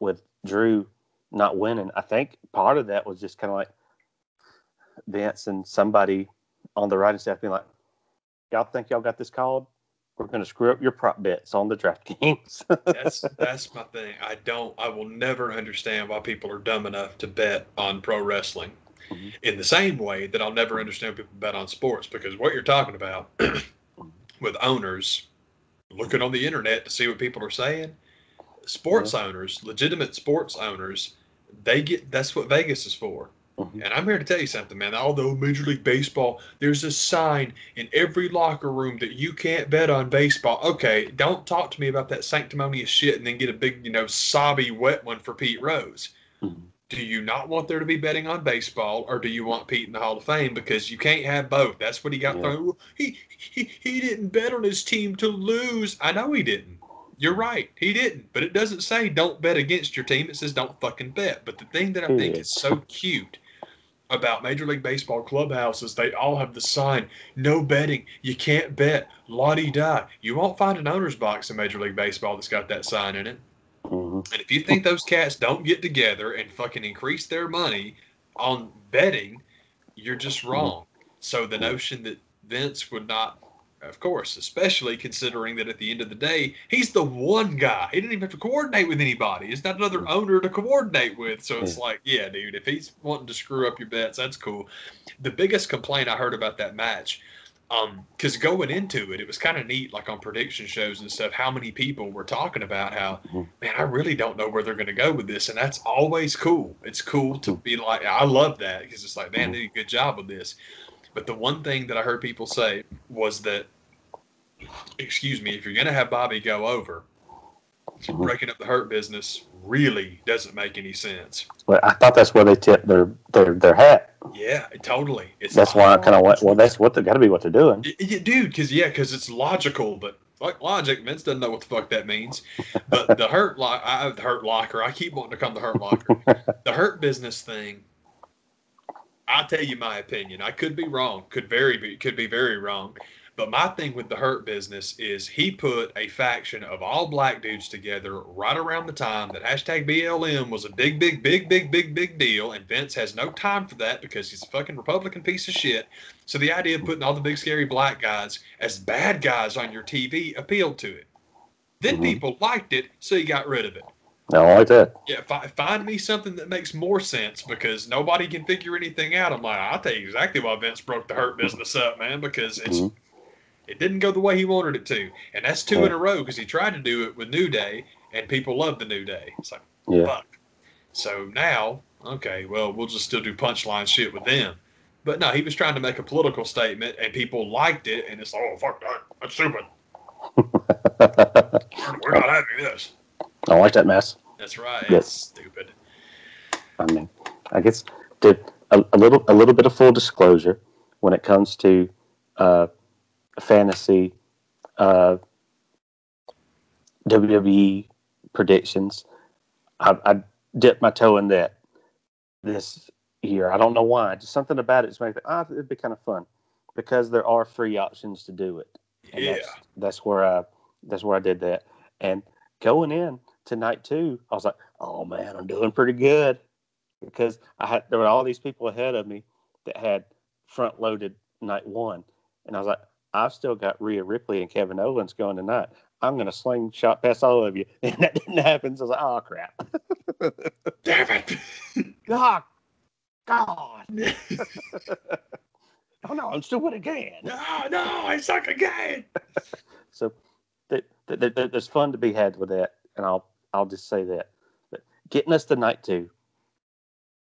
with Drew not winning, I think part of that was just kind of like Vince and somebody on the writing staff being like, y'all think y'all got this called? We're going to screw up your prop bets on the draft games. That's my thing. I will never understand why people are dumb enough to bet on pro wrestling. In the same way that I'll never understand people bet on sports, because what you're talking about with owners looking on the internet to see what people are saying, sports owners, legitimate sports owners, that's what Vegas is for. And I'm here to tell you something, man. Although Major League Baseball, there's a sign in every locker room that you can't bet on baseball. Okay, don't talk to me about that sanctimonious shit and then get a big, sobby wet one for Pete Rose. Do you not want there to be betting on baseball, or do you want Pete in the Hall of Fame? Because you can't have both. That's what he got thrown. He didn't bet on his team to lose. I know he didn't. You're right. He didn't. But it doesn't say don't bet against your team. It says don't fucking bet. But the thing that I think is so cute about Major League Baseball clubhouses, they all have the sign, no betting, you can't bet, la-di-da. You won't find an owner's box in Major League Baseball that's got that sign in it. And if you think those cats don't get together and fucking increase their money on betting, you're just wrong. So the notion that Vince would not, of course, especially considering that at the end of the day, he's the one guy. He didn't even have to coordinate with anybody. He's not another owner to coordinate with. So it's like, yeah, dude, if he's wanting to screw up your bets, that's cool. The biggest complaint I heard about that match, because going into it, it was kind of neat, like on prediction shows and stuff, how many people were talking about how, man, I really don't know where they're going to go with this. And that's always cool. It's cool to be like, I love that, because it's like, man, they did a good job with this. But the one thing that I heard people say was that, excuse me, if you're going to have Bobby go over, breaking up the Hurt Business really doesn't make any sense. Well, I thought that's where they tipped their hat. Yeah, totally. That's why I kind of went, well, that's what they got to be what they're doing. Yeah, dude, because it's logical, but fuck logic. Vince doesn't know what the fuck that means. But the Hurt Locker, I keep wanting to come to Hurt Locker. The Hurt Business thing, I'll tell you my opinion. I could be wrong. Could be very wrong. But my thing with the Hurt Business is he put a faction of all black dudes together right around the time that hashtag BLM was a big deal. And Vince has no time for that because he's a fucking Republican piece of shit. So the idea of putting all the big scary black guys as bad guys on your TV appealed to it. Then people liked it, so he got rid of it. I like that. Yeah, find me something that makes more sense because nobody can figure anything out. I'm like, I'll tell you exactly why Vince broke the Hurt Business up, man, because it didn't go the way he wanted it to. And that's 2 in a row because he tried to do it with New Day, and people loved the New Day. It's like, fuck. So now, okay, well, we'll just still do punchline shit with them. But no, he was trying to make a political statement, and people liked it, and it's like, oh, fuck that. That's stupid. We're not having this. I like that mess. That's right. Yes. It's stupid. I mean, I guess a little bit of full disclosure when it comes to fantasy WWE predictions. I dipped my toe in that this year. I don't know why. Just something about it just makes me think, it'd be kind of fun because there are free options to do it. And that's where I did that. And going in to night 2, I was like, oh man, I'm doing pretty good because there were all these people ahead of me that had front loaded night 1, and I was like, I've still got Rhea Ripley and Kevin Owens going tonight. I'm going to slingshot past all of you. And that didn't happen. So I was like, oh, crap. Damn it. God. Oh, no, I'm stupid again. No, I suck again. So there's fun to be had with that. And I'll just say that. But getting us to night 2.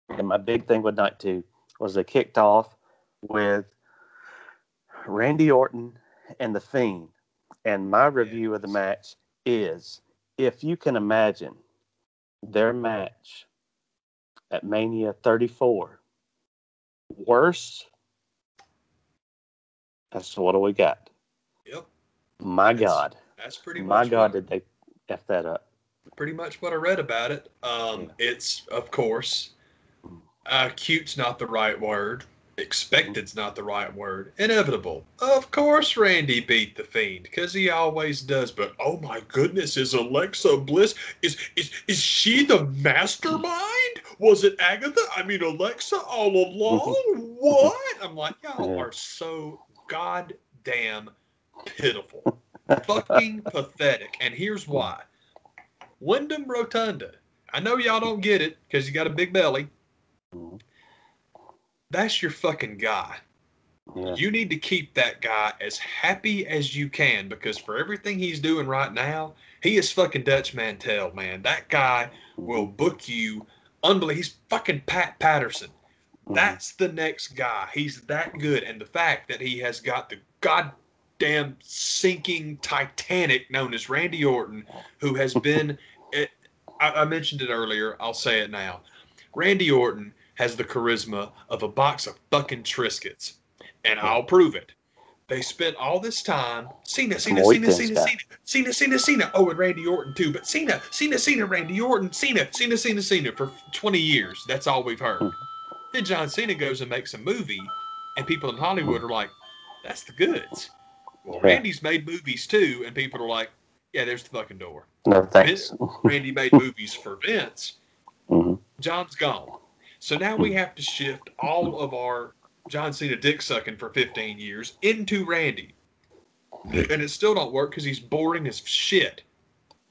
And my big thing with night 2 was they kicked off with Randy Orton and The Fiend. And my review of the match is, if you can imagine their match at Mania 34 worse, that's what do we got? Yep. God. That's pretty much. My God, did they F that up? Pretty much what I read about it. It's, of course, cute's not the right word. Expected's not the right word. Inevitable. Of course Randy beat The Fiend, because he always does. But oh my goodness, is Alexa Bliss, is she the mastermind? Was it Agatha? I mean Alexa all along? What? I'm like, y'all are so goddamn pitiful. Fucking pathetic. And here's why. Wyndham Rotunda. I know y'all don't get it, because you got a big belly. That's your fucking guy. Yeah. You need to keep that guy as happy as you can because for everything he's doing right now, he is fucking Dutch Mantel, man. That guy will book you unbelievable. He's fucking Pat Patterson. That's the next guy. He's that good. And the fact that he has got the goddamn sinking Titanic known as Randy Orton, who has been, I mentioned it earlier, I'll say it now. Randy Orton has the charisma of a box of fucking Triscuits. And I'll prove it. They spent all this time, Cena. Oh, and Randy Orton too. But Cena, Randy Orton, Cena for 20 years. That's all we've heard. Then John Cena goes and makes a movie, and people in Hollywood are like, that's the goods. Well, Randy's made movies too, and people are like, yeah, there's the fucking door. No, thanks. Randy made movies for Vince. John's gone. So now we have to shift all of our John Cena dick sucking for 15 years into Randy. And it still don't work because he's boring as shit.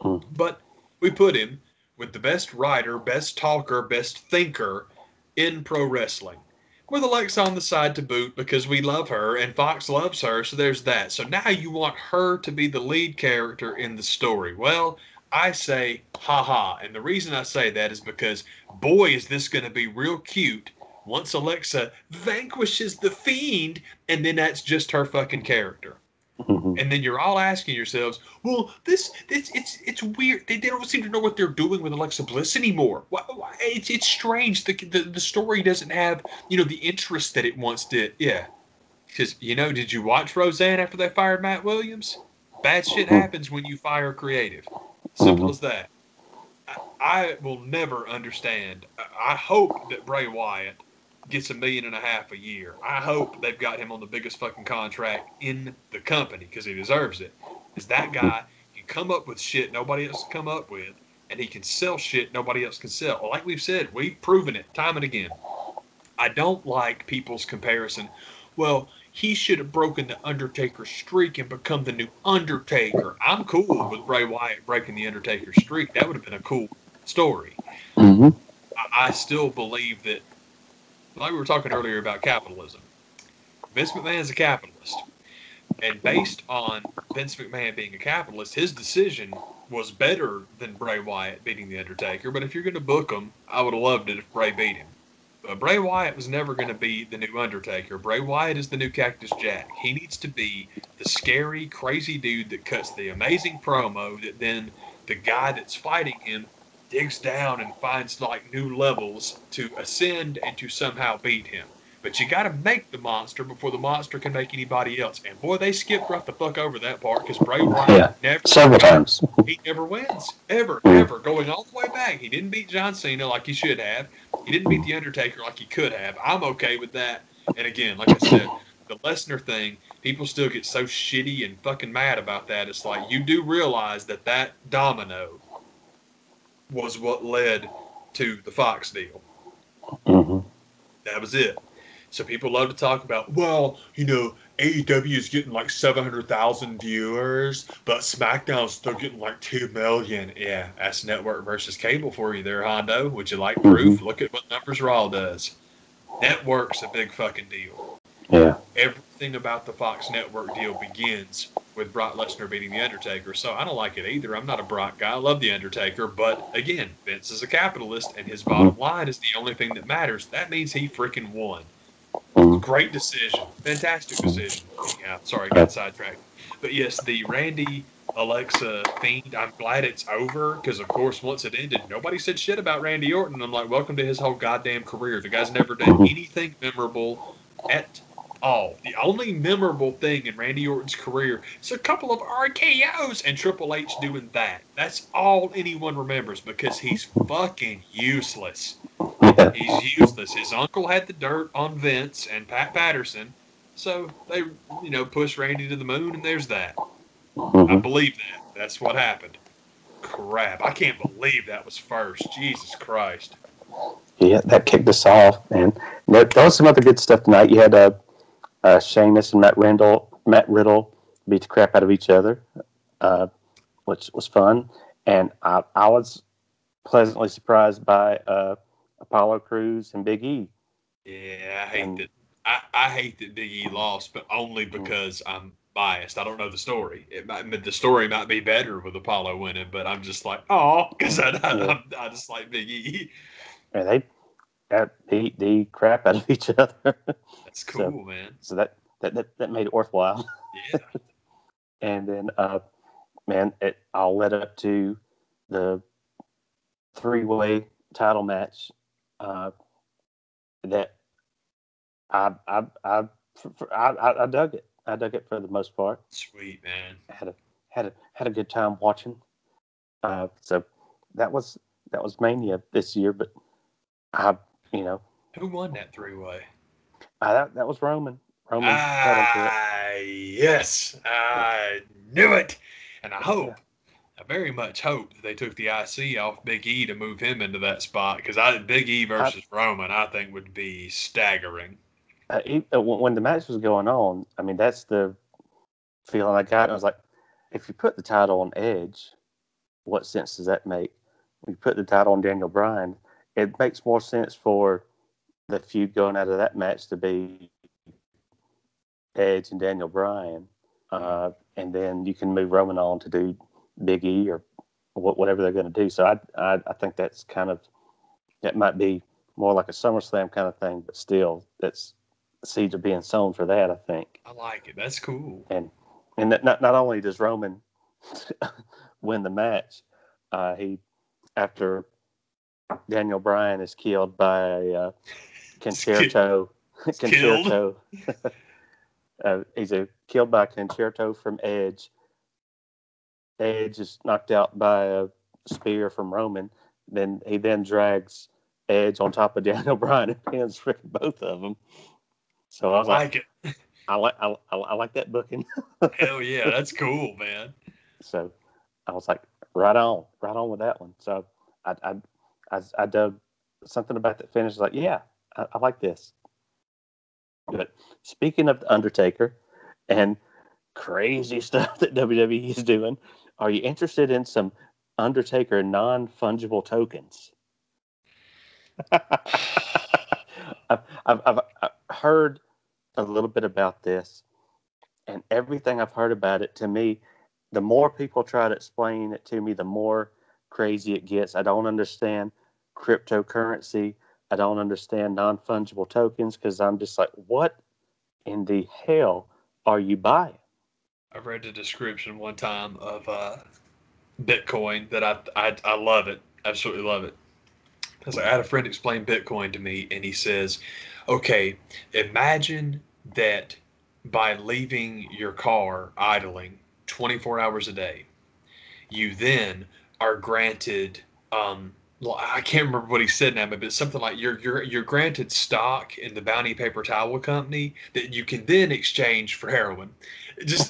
But we put him with the best writer, best talker, best thinker in pro wrestling. With Alexa on the side to boot because we love her and Fox loves her, so there's that. So now you want her to be the lead character in the story. Well, I say, ha. And the reason I say that is because, boy, is this going to be real cute once Alexa vanquishes The Fiend, and then that's just her fucking character. And then you're all asking yourselves, well, it's weird. They don't seem to know what they're doing with Alexa Bliss anymore. It's strange. The story doesn't have, the interest that it once did. Yeah. Because, did you watch Roseanne after they fired Matt Williams? Bad shit happens when you fire creative. Simple as that. I will never understand. I hope that Bray Wyatt gets $1.5 million a year. I hope they've got him on the biggest fucking contract in the company because he deserves it. Because that guy can come up with shit nobody else can come up with, and he can sell shit nobody else can sell. Like we've said, we've proven it time and again. I don't like people's comparison. Well, he should have broken the Undertaker streak and become the new Undertaker. I'm cool with Bray Wyatt breaking the Undertaker streak. That would have been a cool story. Mm-hmm. I still believe that, like we were talking earlier about capitalism, Vince McMahon is a capitalist. And based on Vince McMahon being a capitalist, his decision was better than Bray Wyatt beating The Undertaker. But if you're going to book him, I would have loved it if Bray beat him. But Bray Wyatt was never going to be the new Undertaker. Bray Wyatt is the new Cactus Jack. He needs to be the scary, crazy dude that cuts the amazing promo that then the guy that's fighting him digs down and finds like new levels to ascend and to somehow beat him. But you got to make the monster before the monster can make anybody else. And boy, they skipped right the fuck over that part because Bray Wyatt several times. He never wins. Ever. Going all the way back. He didn't beat John Cena like he should have. He didn't beat The Undertaker like he could have. I'm okay with that. And again, like I said, the Lesnar thing, people still get so shitty and fucking mad about that. It's like, you do realize that domino was what led to the Fox deal. Mm-hmm. That was it. So people love to talk about, well, AEW is getting like 700,000 viewers, but SmackDown's still getting like 2 million. Yeah, that's network versus cable for you there, Hondo. Would you like proof? Look at what numbers Raw does. Network's a big fucking deal. Yeah. Everything about the Fox Network deal begins with Brock Lesnar beating The Undertaker. So I don't like it either. I'm not a Brock guy. I love The Undertaker. But again, Vince is a capitalist, and his bottom line is the only thing that matters. That means he freaking won. Great decision. Fantastic decision. Yeah, sorry, got sidetracked. But yes, the Randy Alexa Fiend, I'm glad it's over because, of course, once it ended, nobody said shit about Randy Orton. I'm like, welcome to his whole goddamn career. The guy's never done anything memorable at all. The only memorable thing in Randy Orton's career is a couple of RKOs and Triple H doing that. That's all anyone remembers because he's fucking useless. He's useless. His uncle had the dirt on Vince and Pat Patterson, so they, pushed Randy to the moon, and there's that. I believe that. That's what happened. Crap. I can't believe that was first. Jesus Christ. Yeah, that kicked us off, man. There was some other good stuff tonight. You had Sheamus and Matt Riddle beat the crap out of each other, which was fun. And I was pleasantly surprised by Apollo Crews and Big E. Yeah, I hate that Big E lost, but only because I'm biased. I don't know the story. The story might be better with Apollo winning, but I'm just like, oh, because I just like Big E. Yeah, they beat the crap out of each other. That's cool, man. So that made it worthwhile. Yeah. And then, man, it all led up to the 3-way title match. That I dug it. I dug it for the most part. Sweet, man. Had a good time watching. So that was Mania this year, but who won that 3-way? That was Roman. Yes, I knew it, and I very much hope that they took the IC off Big E to move him into that spot because Big E versus Roman, I think, would be staggering. When the match was going on, I mean, that's the feeling I got. I was like, if you put the title on Edge, what sense does that make? When you put the title on Daniel Bryan, it makes more sense for the feud going out of that match to be Edge and Daniel Bryan, and then you can move Roman on to do Big E or whatever they're going to do. So I think that's that might be more like a SummerSlam kind of thing, but still, that's seeds are being sown for that. I think. I like it. That's cool. And that not only does Roman win the match, he after Daniel Bryan is killed by Concerto. He's killed by Concerto from Edge. Edge is knocked out by a spear from Roman. Then he drags Edge on top of Daniel Bryan and pins freaking both of them. So I was like it. I like that booking. Hell yeah, that's cool, man. So I was like, right on with that one. So I dug something about that finish. Like, yeah, I like this. But speaking of the Undertaker and crazy stuff that WWE is doing, are you interested in some Undertaker non-fungible tokens? I've heard a little bit about this, and everything I've heard about it, to me, the more people try to explain it to me, the more crazy it gets. I don't understand cryptocurrency. I don't understand non-fungible tokens because I'm just like, what in the hell are you buying? I read the description one time of Bitcoin that I love it, absolutely love it. Because I had a friend explain Bitcoin to me, and he says, "Okay, imagine that by leaving your car idling 24 hours a day, you then are granted well, I can't remember what he said now, but it's something like you're granted stock in the Bounty Paper Towel Company that you can then exchange for heroin. Just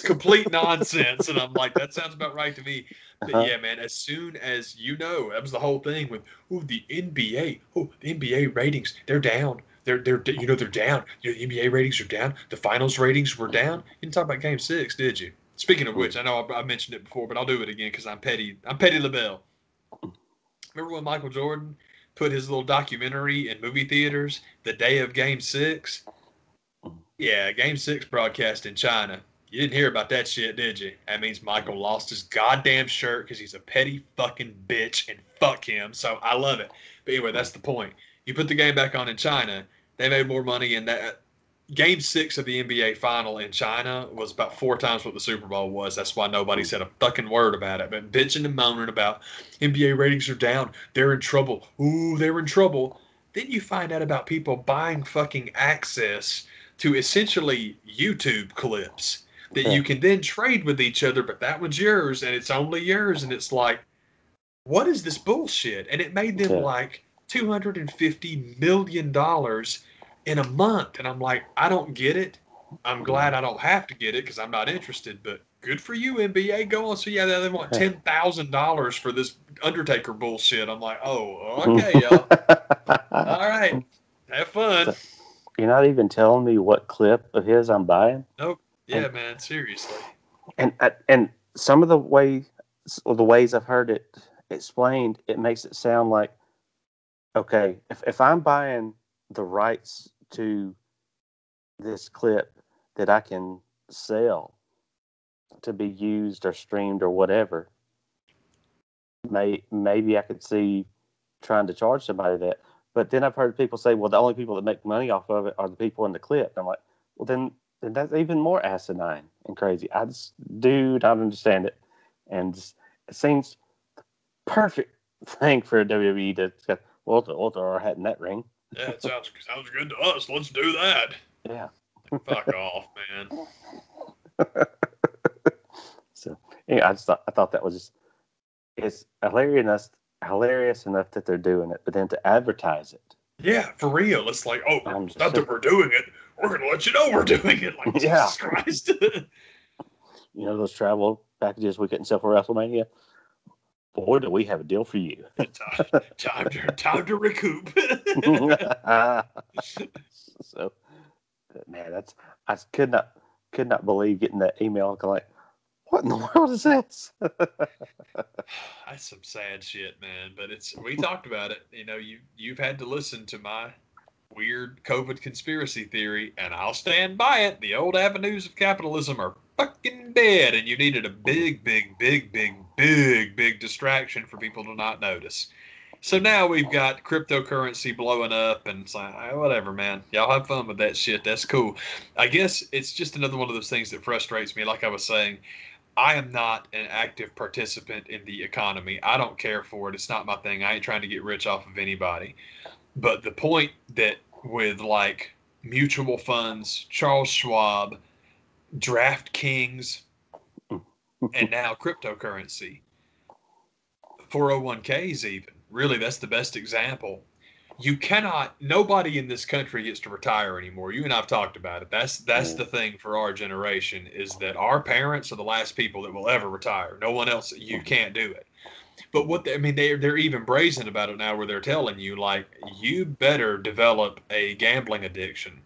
complete nonsense. And I'm like, that sounds about right to me. But yeah, man, as soon as you know, that was the whole thing with the NBA. Oh, the NBA ratings, they're down. They're they're down. The NBA ratings are down. The finals ratings were down. You didn't talk about Game 6, did you? Speaking of which, I know I mentioned it before, but I'll do it again because I'm petty. I'm Petty LaBelle. Remember when Michael Jordan put his little documentary in movie theaters the day of Game 6? Yeah, Game 6 broadcast in China. You didn't hear about that shit, did you? That means Michael lost his goddamn shirt because he's a petty fucking bitch and fuck him. So I love it. But anyway, that's the point. You put the game back on in China, they made more money in that. Game 6 of the NBA final in China was about 4 times what the Super Bowl was. That's why nobody said a fucking word about it. But bitching and moaning about NBA ratings are down. They're in trouble. Ooh, they're in trouble. Then you find out about people buying fucking access to essentially YouTube clips that you can then trade with each other, but that one's yours and it's only yours. And it's like, what is this bullshit? And it made them like $250 million in a month. And I'm like, I don't get it. I'm glad I don't have to get it because I'm not interested, but good for you, NBA. Go on. So, yeah, they want $10,000 for this Undertaker bullshit. I'm like, oh, okay, y'all. All right. Have fun. So, you're not even telling me what clip of his I'm buying? Nope. Yeah, man. Seriously. And some of the ways I've heard it explained, it makes it sound like, okay, if I'm buying the rights to this clip that I can sell to be used or streamed or whatever, maybe I could see trying to charge somebody that. But then I've heard people say, well, the only people that make money off of it are the people in the clip. And I'm like, well, then that's even more asinine and crazy. I just do not understand it. And it seems perfect thing for WWE to go, well, throw our hat in that ring. Yeah, it sounds good to us. Let's do that. Yeah. Fuck off, man. So anyway, I thought that was just, it's hilarious enough that they're doing it, but then to advertise it. Yeah, for real. It's like, oh, not that we're doing it. We're going to let you know we're doing it. Like, Jesus Christ. You know those travel packages we couldn't sell for WrestleMania? Boy, do we have a deal for you. time to recoup. So, man, I could not believe getting that email. Like, what in the world is this? That's some sad shit, man. But we talked about it. You know, you've had to listen to my weird COVID conspiracy theory, and I'll stand by it. The old avenues of capitalism are fucking dead, and you needed a big distraction for people to not notice. So now we've got cryptocurrency blowing up, and it's like, whatever, man. Y'all have fun with that shit. That's cool. I guess it's just another one of those things that frustrates me. Like I was saying, I am not an active participant in the economy. I don't care for it. It's not my thing. I ain't trying to get rich off of anybody. But the point that with like mutual funds, Charles Schwab, DraftKings, and now cryptocurrency, 401ks even. Really, that's the best example. Nobody in this country gets to retire anymore. You and I've talked about it. That's the thing for our generation, is that our parents are the last people that will ever retire. No one else, you can't do it. But they're even brazen about it now, where they're telling you, like, you better develop a gambling addiction.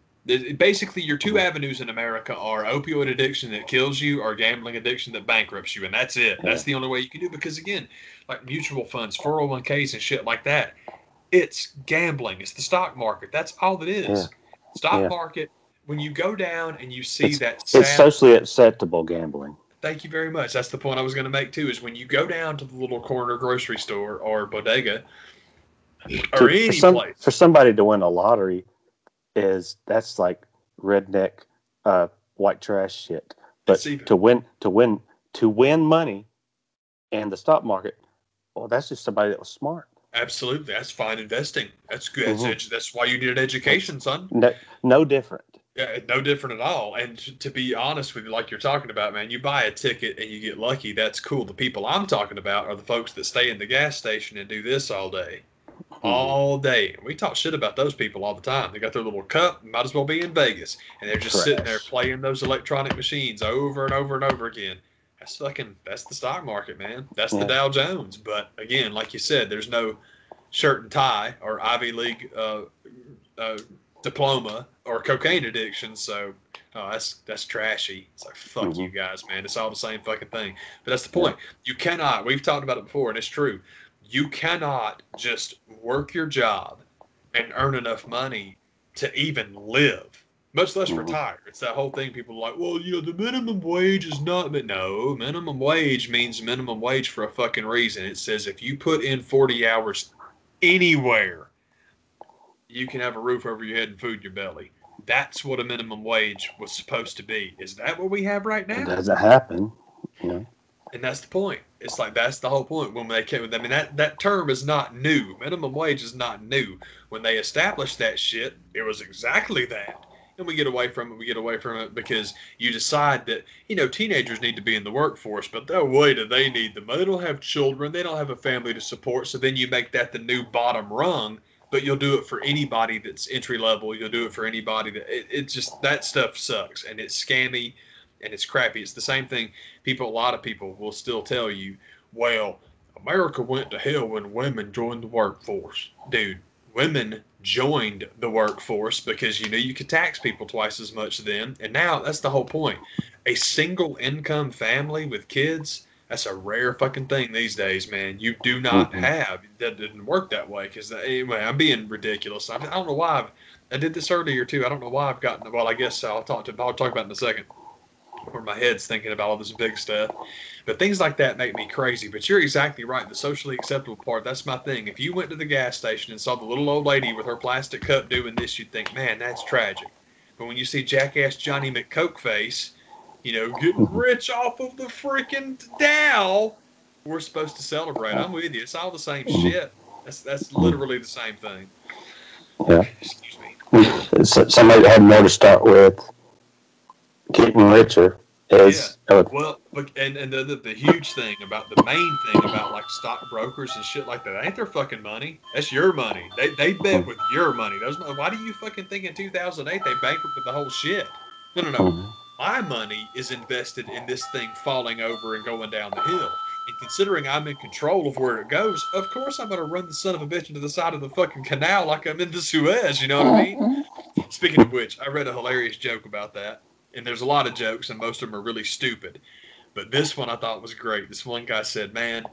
Basically, your two avenues in America are opioid addiction that kills you, or gambling addiction that bankrupts you, and that's it. That's the only way you can do it, because again, like mutual funds, 401ks and shit like that, it's gambling. It's the stock market. That's all it is. Stock market, when you go down and you see it's socially acceptable gambling. Thank you very much. That's the point I was going to make too, is when you go down to the little corner grocery store or bodega or any place. For somebody to win a lottery, that's like redneck white trash shit. But to win money in the stock market, well, that's just somebody that was smart. Absolutely. That's fine investing. That's good. That's why you need an education, son. No different. Yeah, no different at all. And to be honest with you, like you're talking about, man, you buy a ticket and you get lucky. That's cool. The people I'm talking about are the folks that stay in the gas station and do this all day. All day. We talk shit about those people all the time. They got their little cup, might as well be in Vegas, and they're just sitting there playing those electronic machines over and over and over again. That's the stock market, man. That's the Dow Jones. But again, like you said, there's no shirt and tie or Ivy League diploma or cocaine addiction. So that's trashy. It's like, fuck you guys, man. It's all the same fucking thing. But that's the point. You cannot, we've talked about it before, and it's true. You cannot just work your job and earn enough money to even live, much less retire. It's that whole thing. People are like, well, the minimum wage is not. But no, minimum wage means minimum wage for a fucking reason. It says if you put in 40 hours anywhere, you can have a roof over your head and food in your belly. That's what a minimum wage was supposed to be. Is that what we have right now? It doesn't happen. And that's the point. It's like, that's the whole point. When they came, that term is not new. Minimum wage is not new. When they established that shit, it was exactly that. And we get away from it because you decide that, teenagers need to be in the workforce, but wait, do they need them? They don't have children. They don't have a family to support. So then you make that the new bottom rung, but you'll do it for anybody that's entry level. You'll do it for anybody that that stuff sucks, and it's scammy. And it's crappy. It's the same thing. A lot of people will still tell you, well, America went to hell when women joined the workforce. Dude, women joined the workforce because you could tax people twice as much then. And now that's the whole point. A single income family with kids, that's a rare fucking thing these days, man. You do not have. That didn't work that way. Because anyway, I'm being ridiculous. I don't know why I did this earlier too. I don't know why I've gotten. Well, I guess I'll talk about it in a second. Where my head's thinking about all this big stuff. But things like that make me crazy. But you're exactly right. The socially acceptable part, that's my thing. If you went to the gas station and saw the little old lady with her plastic cup doing this, you'd think, man, that's tragic. But when you see jackass Johnny McCokeface, getting rich off of the freaking Dow, we're supposed to celebrate. I'm with you. It's all the same shit. That's literally the same thing. Yeah. Excuse me. Somebody had more to start with. Getting richer is well, and the huge thing about the main thing about like stockbrokers and shit like that ain't their fucking money. That's your money. They bet with your money. Why do you fucking think in 2008 they bankrupted the whole shit? No. My money is invested in this thing falling over and going down the hill. And considering I'm in control of where it goes, of course I'm going to run the son of a bitch into the side of the fucking canal like I'm in the Suez. You know what I mean? Speaking of which, I read a hilarious joke about that. And there's a lot of jokes, and most of them are really stupid. But this one I thought was great. This one guy said, man,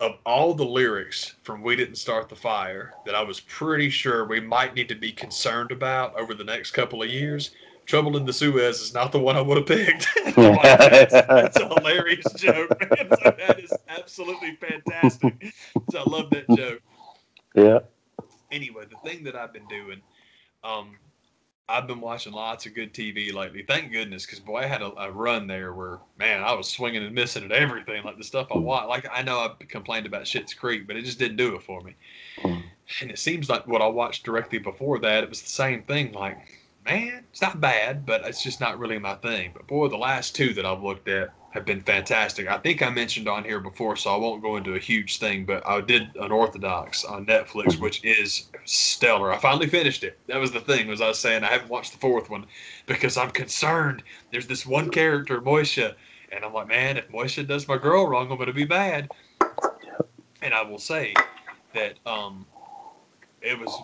of all the lyrics from We Didn't Start the Fire that I was pretty sure we might need to be concerned about over the next couple of years, Trouble in the Suez is not the one I would have picked. That's a hilarious joke, man. So that is absolutely fantastic. So I love that joke. Yeah. Anyway, the thing that I've been doing, I've been watching lots of good TV lately. Thank goodness, because boy, I had a run there where, man, I was swinging and missing at everything. Like the stuff I watch. Like I know I've complained about Schitt's Creek, but it just didn't do it for me. And it seems like what I watched directly before that, it was the same thing. Like, man, it's not bad, but it's just not really my thing. But boy, the last two that I've looked at, have been fantastic. I think I mentioned on here before, so I won't go into a huge thing, but I did Unorthodox on Netflix, which is stellar. I finally finished it. That was the thing, was I was saying I haven't watched the fourth one because I'm concerned. There's this one character, Moisha, and I'm like, man, if Moisha does my girl wrong, I'm going to be bad. And I will say that it was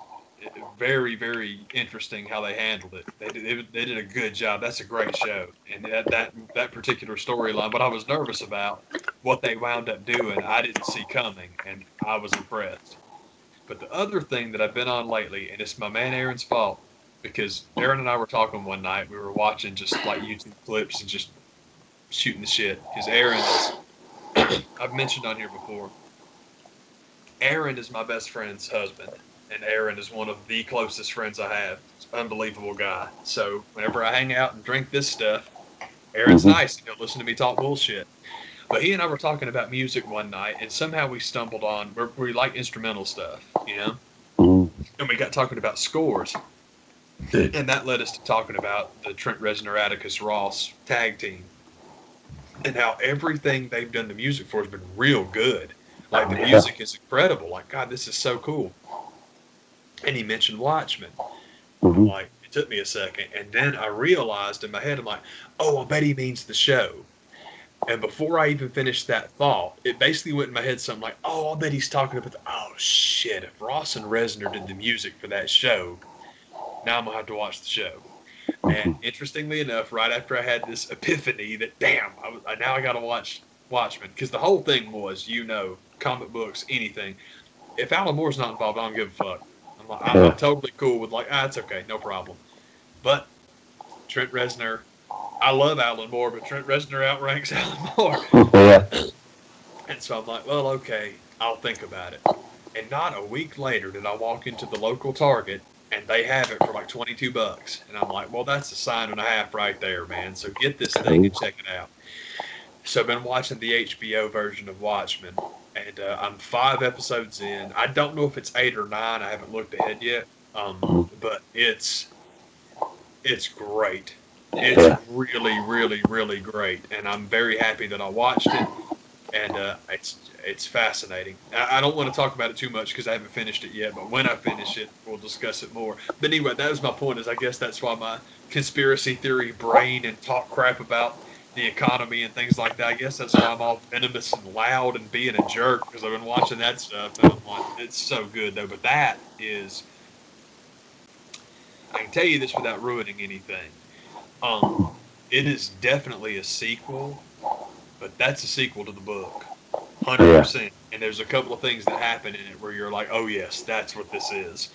very, very interesting how they handled it. They did a good job. That's a great show. And that particular storyline, what I was nervous about, what they wound up doing, I didn't see coming, and I was impressed. But the other thing that I've been on lately, and it's my man Aaron's fault, because Aaron and I were talking one night. We were watching just like YouTube clips and just shooting the shit. Because Aaron is, I've mentioned on here before, Aaron is my best friend's husband. And Aaron is one of the closest friends I have. He's an unbelievable guy. So whenever I hang out and drink this stuff, Aaron's nice. He'll listen to me talk bullshit. But he and I were talking about music one night, and somehow we stumbled on, we like instrumental stuff, you know? And we got talking about scores. And that led us to talking about the Trent Reznor, Atticus Ross tag team. And how everything they've done the music for has been real good. Like, the music is incredible. Like, God, this is so cool. And he mentioned Watchmen. I'm like, it took me a second. And then I realized in my head, I'm like, oh, I bet he means the show. And before I even finished that thought, it basically went in my head something like, oh, I bet he's talking about oh, shit, if Ross and Reznor did the music for that show, now I'm going to have to watch the show. And interestingly enough, right after I had this epiphany that, damn, now I got to watch Watchmen. Because the whole thing was, comic books, anything. If Alan Moore's not involved, I don't give a fuck. I'm totally cool with it's okay, no problem. But Trent Reznor, I love Alan Moore, but Trent Reznor outranks Alan Moore. And so I'm like, well, okay, I'll think about it. And not a week later did I walk into the local Target, and they have it for like $22. And I'm like, well, that's a sign and a half right there, man. So get this thing and check it out. So I've been watching the HBO version of Watchmen. And I'm 5 episodes in. I don't know if it's 8 or 9. I haven't looked ahead yet. But it's great. It's really, really, really great. And I'm very happy that I watched it. And it's fascinating. I don't want to talk about it too much because I haven't finished it yet. But when I finish it, we'll discuss it more. But anyway, that was my point. Is I guess that's why my conspiracy theory brain and talk crap about the economy and things like that. I guess that's why I'm all venomous and loud and being a jerk, because I've been watching that stuff. And I'm like, it's so good though. But that is, I can tell you this without ruining anything. It is definitely a sequel, but that's a sequel to the book, 100%. And there's a couple of things that happen in it where you're like, oh yes, that's what this is.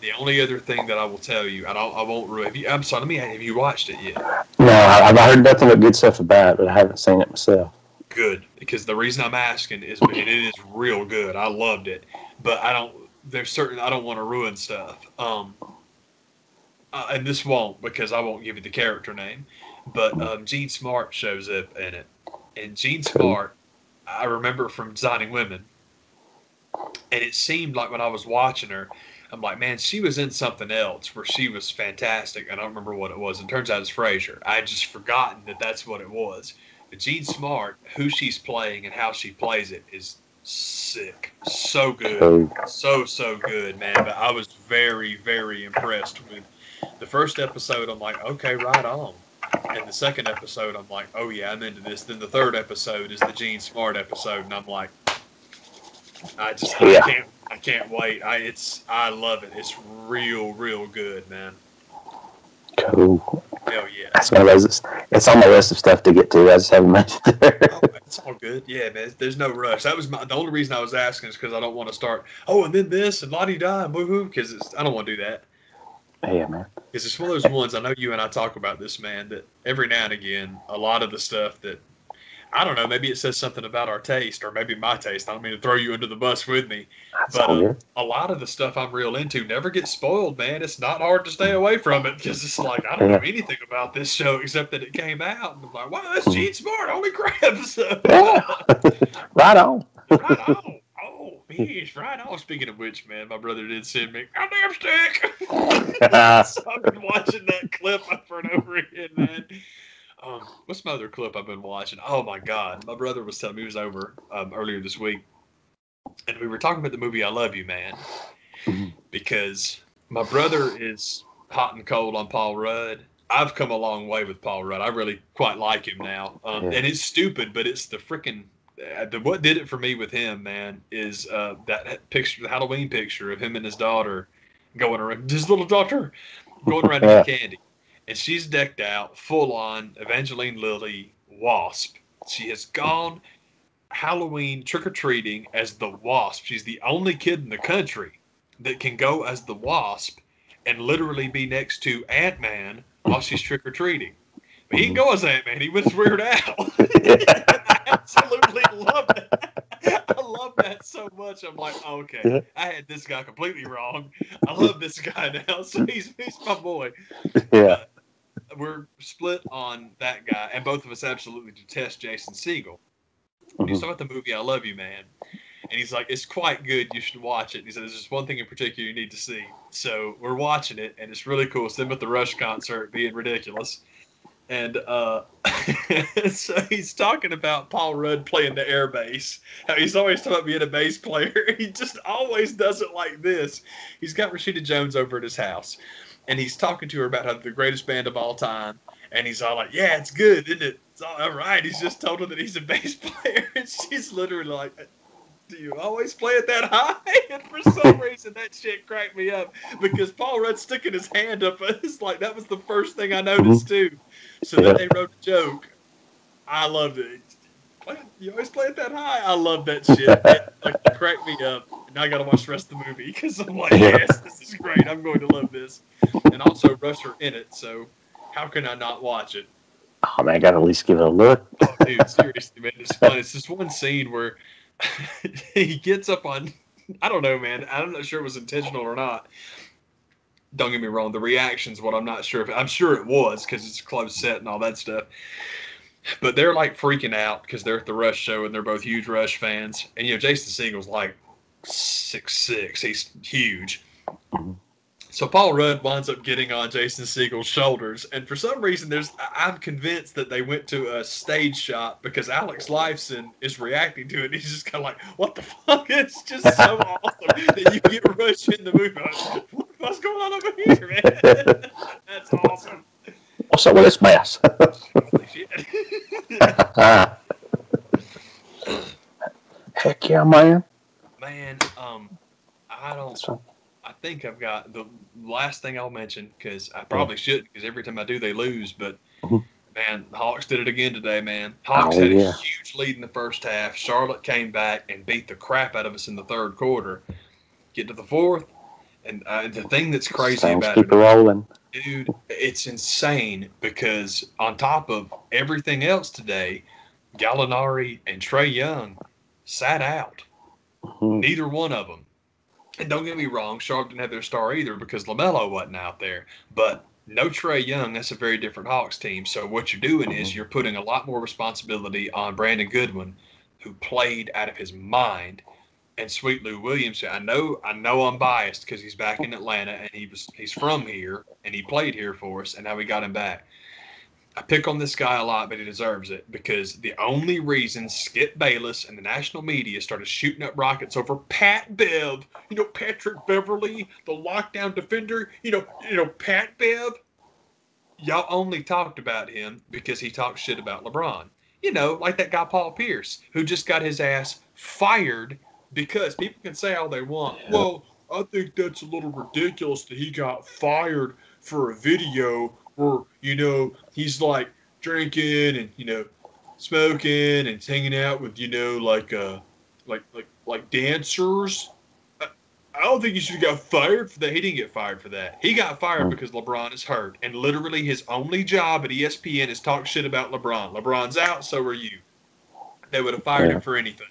The only other thing that I will tell you, I won't ruin. I'm sorry. Have you watched it yet? No, I've heard nothing but good stuff about it, but I haven't seen it myself. Good, because the reason I'm asking is it is real good. I loved it, but I don't want to ruin stuff. And this won't, because I won't give you the character name. But Jean Smart shows up in it, and Jean Smart, I remember from Designing Women, and it seemed like when I was watching her, I'm like, man, she was in something else where she was fantastic. I don't remember what it was. And it turns out it's Frasier. I had just forgotten that that's what it was. But Jean Smart, who she's playing and how she plays it is sick. So good. So good, man. But I was very, very impressed with the first episode. I'm like, okay, right on. And the second episode, I'm like, oh yeah, I'm into this. Then the third episode is the Jean Smart episode. And I'm like, I can't wait. I love it. It's real good, man. Cool. Hell yeah. That's one of those. It's on my list of stuff to get to. I just haven't mentioned it. Oh, it's all good. Yeah, man. There's no rush. That was the only reason I was asking is because I don't want to start. Oh, and then this and la-di-da and woohoo, because I don't want to do that. Yeah, man. Because it's one of those ones. I know you and I talk about this, man. That every now and again, a lot of the stuff that I don't know, maybe it says something about our taste, or maybe my taste. I don't mean to throw you under the bus with me. But a lot of the stuff I'm real into never gets spoiled, man. It's not hard to stay away from it, because it's like, I don't know anything about this show except that it came out. And I'm like, wow, that's Jean Smart. Holy crap. So, right on. Right on. Oh, he's right on. Speaking of which, man, my brother did send me a damn stick. So I've been watching that clip over and over again, man. What's my other clip I've been watching? Oh my God, my brother was telling me, he was over earlier this week, and we were talking about the movie I Love You, Man, because my brother is hot and cold on Paul Rudd. I've come a long way with Paul Rudd. I really quite like him now, and it's stupid, but it's the freaking. What did it for me with him, man, is that picture, the Halloween picture of him and his daughter going around, his little daughter going around eating candy. And she's decked out full on Evangeline Lilly Wasp. She has gone Halloween trick-or-treating as the Wasp. She's the only kid in the country that can go as the Wasp and literally be next to Ant-Man while she's trick-or-treating. But he didn't go as Ant-Man. He was Weird Al. I absolutely love that. I love that so much. I'm like, okay, I had this guy completely wrong. I love this guy now, so he's my boy. Yeah. We're split on that guy, and both of us absolutely detest Jason Segel. He saw the movie I Love You, Man, and he's like, it's quite good. You should watch it. And he said, there's just one thing in particular you need to see. So we're watching it, and it's really cool. It's them at the Rush concert being ridiculous. And so he's talking about Paul Rudd playing the air bass. How he's always talking about being a bass player. He just always does it like this. He's got Rashida Jones over at his house, and he's talking to her about how the greatest band of all time. And he's all like, yeah, it's good, isn't it? It's all right. He's just told her that he's a bass player. And she's literally like, do you always play it that high? And for some reason, that shit cracked me up because Paul Rudd sticking his hand up. It's like, that was the first thing I noticed, too. So then they wrote a joke. I loved it. You always play it that high? I love that shit. It cracked me up. Now I got to watch the rest of the movie because I'm like, yes, this is great. I'm going to love this. And also Rush are in it, so how can I not watch it? Oh, man, I got to at least give it a look. Oh, dude, seriously, man. It's fun. It's this one scene where he gets up on, I don't know, man. I'm not sure it was intentional or not. Don't get me wrong. The reaction's what I'm not sure. I'm sure it was because it's a close set and all that stuff. But they're like freaking out because they're at the Rush show and they're both huge Rush fans. And, Jason Segel's like 6'6". He's huge. So Paul Rudd winds up getting on Jason Segel's shoulders. And for some reason, I'm convinced that they went to a stage shot because Alex Lifeson is reacting to it. He's just kind of like, what the fuck? It's just so awesome that you get Rush in the movie. Like, what the fuck's going on over here, man? That's awesome. What's up with this mess? Holy shit. Heck yeah, man. Man, I think I've got the last thing I'll mention because I probably shouldn't because every time I do, they lose. But, man, the Hawks did it again today, man. Hawks had a huge lead in the first half. Charlotte came back and beat the crap out of us in the third quarter. Get to the fourth, and the thing that's crazy about it, rolling. dude, it's insane because on top of everything else today, Gallinari and Trae Young sat out. Neither one of them. And don't get me wrong, Charlotte didn't have their star either because LaMelo wasn't out there. But no Trae Young, that's a very different Hawks team. So what you're doing is you're putting a lot more responsibility on Brandon Goodwin, who played out of his mind, and Sweet Lou Williams. I know I'm biased because he's back in Atlanta and he's from here and he played here for us, and now we got him back. I pick on this guy a lot, but he deserves it because the only reason Skip Bayless and the national media started shooting up rockets over Pat Bev, Patrick Beverly, the lockdown defender, Pat Bev, y'all only talked about him because he talked shit about LeBron. Like that guy Paul Pierce, who just got his ass fired because people can say all they want. Well, I think that's a little ridiculous that he got fired for a video where, he's like drinking and, smoking and hanging out with, like dancers. I don't think he should have got fired for that. He didn't get fired for that. He got fired because LeBron is hurt. And literally his only job at ESPN is talk shit about LeBron. LeBron's out, so are you. They would have fired him for anything.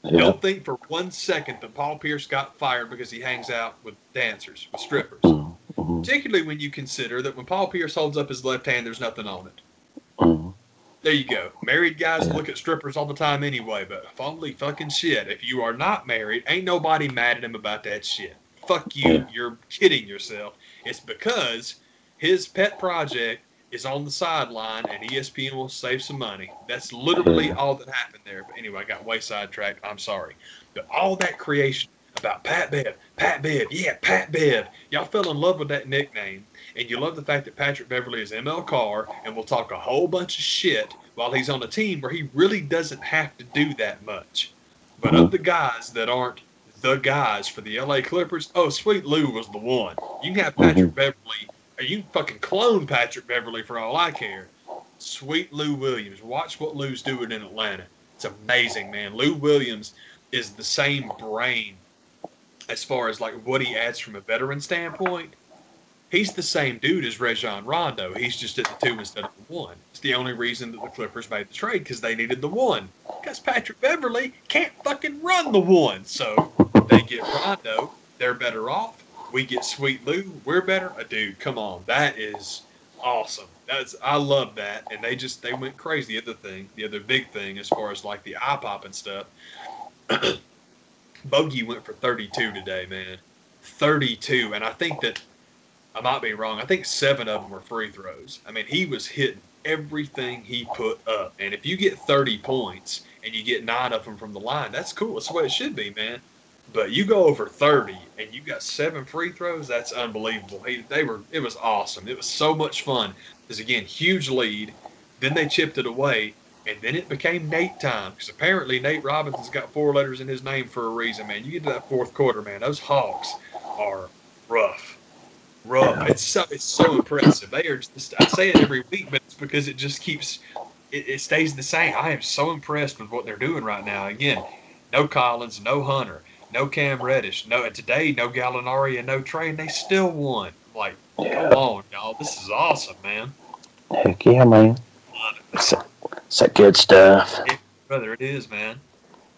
Yeah. Don't think for 1 second that Paul Pierce got fired because he hangs out with dancers, with strippers. Particularly when you consider that when Paul Pierce holds up his left hand, there's nothing on it. There you go. Married guys look at strippers all the time anyway, but holy fucking shit. If you are not married, ain't nobody mad at him about that shit. Fuck you. You're kidding yourself. It's because his pet project is on the sideline and ESPN will save some money. That's literally all that happened there. But anyway, I got way sidetracked. I'm sorry. But all that creation about Pat Bev, yeah, Pat Bev. Y'all fell in love with that nickname. And you love the fact that Patrick Beverly is ML Carr and will talk a whole bunch of shit while he's on a team where he really doesn't have to do that much. But of the guys that aren't the guys for the LA Clippers, oh, Sweet Lou was the one. You can have Patrick Beverly, or you can fucking clone Patrick Beverly for all I care. Sweet Lou Williams. Watch what Lou's doing in Atlanta. It's amazing, man. Lou Williams is the same brain as far as like what he adds from a veteran standpoint. He's the same dude as Rajon Rondo. He's just at the 2 instead of the 1. It's the only reason that the Clippers made the trade, because they needed the 1. Because Patrick Beverly can't fucking run the 1. So they get Rondo. They're better off. We get Sweet Lou. We're better. Dude, come on. That is awesome. I love that. And they went crazy. The other big thing as far as like the eye pop and stuff. Bogey went for 32 today, man. 32. And I think that I might be wrong. I think 7 of them were free throws. I mean, he was hitting everything he put up. And if you get 30 points and you get 9 of them from the line, that's cool. That's the way it should be, man. But you go over 30 and you got 7 free throws, that's unbelievable. It was awesome. It was so much fun. Because, again, huge lead. Then they chipped it away. And then it became Nate time. Because apparently Nate Robinson's got 4 letters in his name for a reason, man. You get to that fourth quarter, man. Those Hawks are rough. It's so impressive. They are just, I say it every week, but it's because it just keeps it stays the same. I am so impressed with what they're doing right now. Again, no Collins, no Hunter, no Cam Reddish, today no Gallinari and no Trey, and they still won. Like, come on, y'all. This is awesome, man. Heck yeah, man. It's that good stuff. Yeah, brother, it is, man.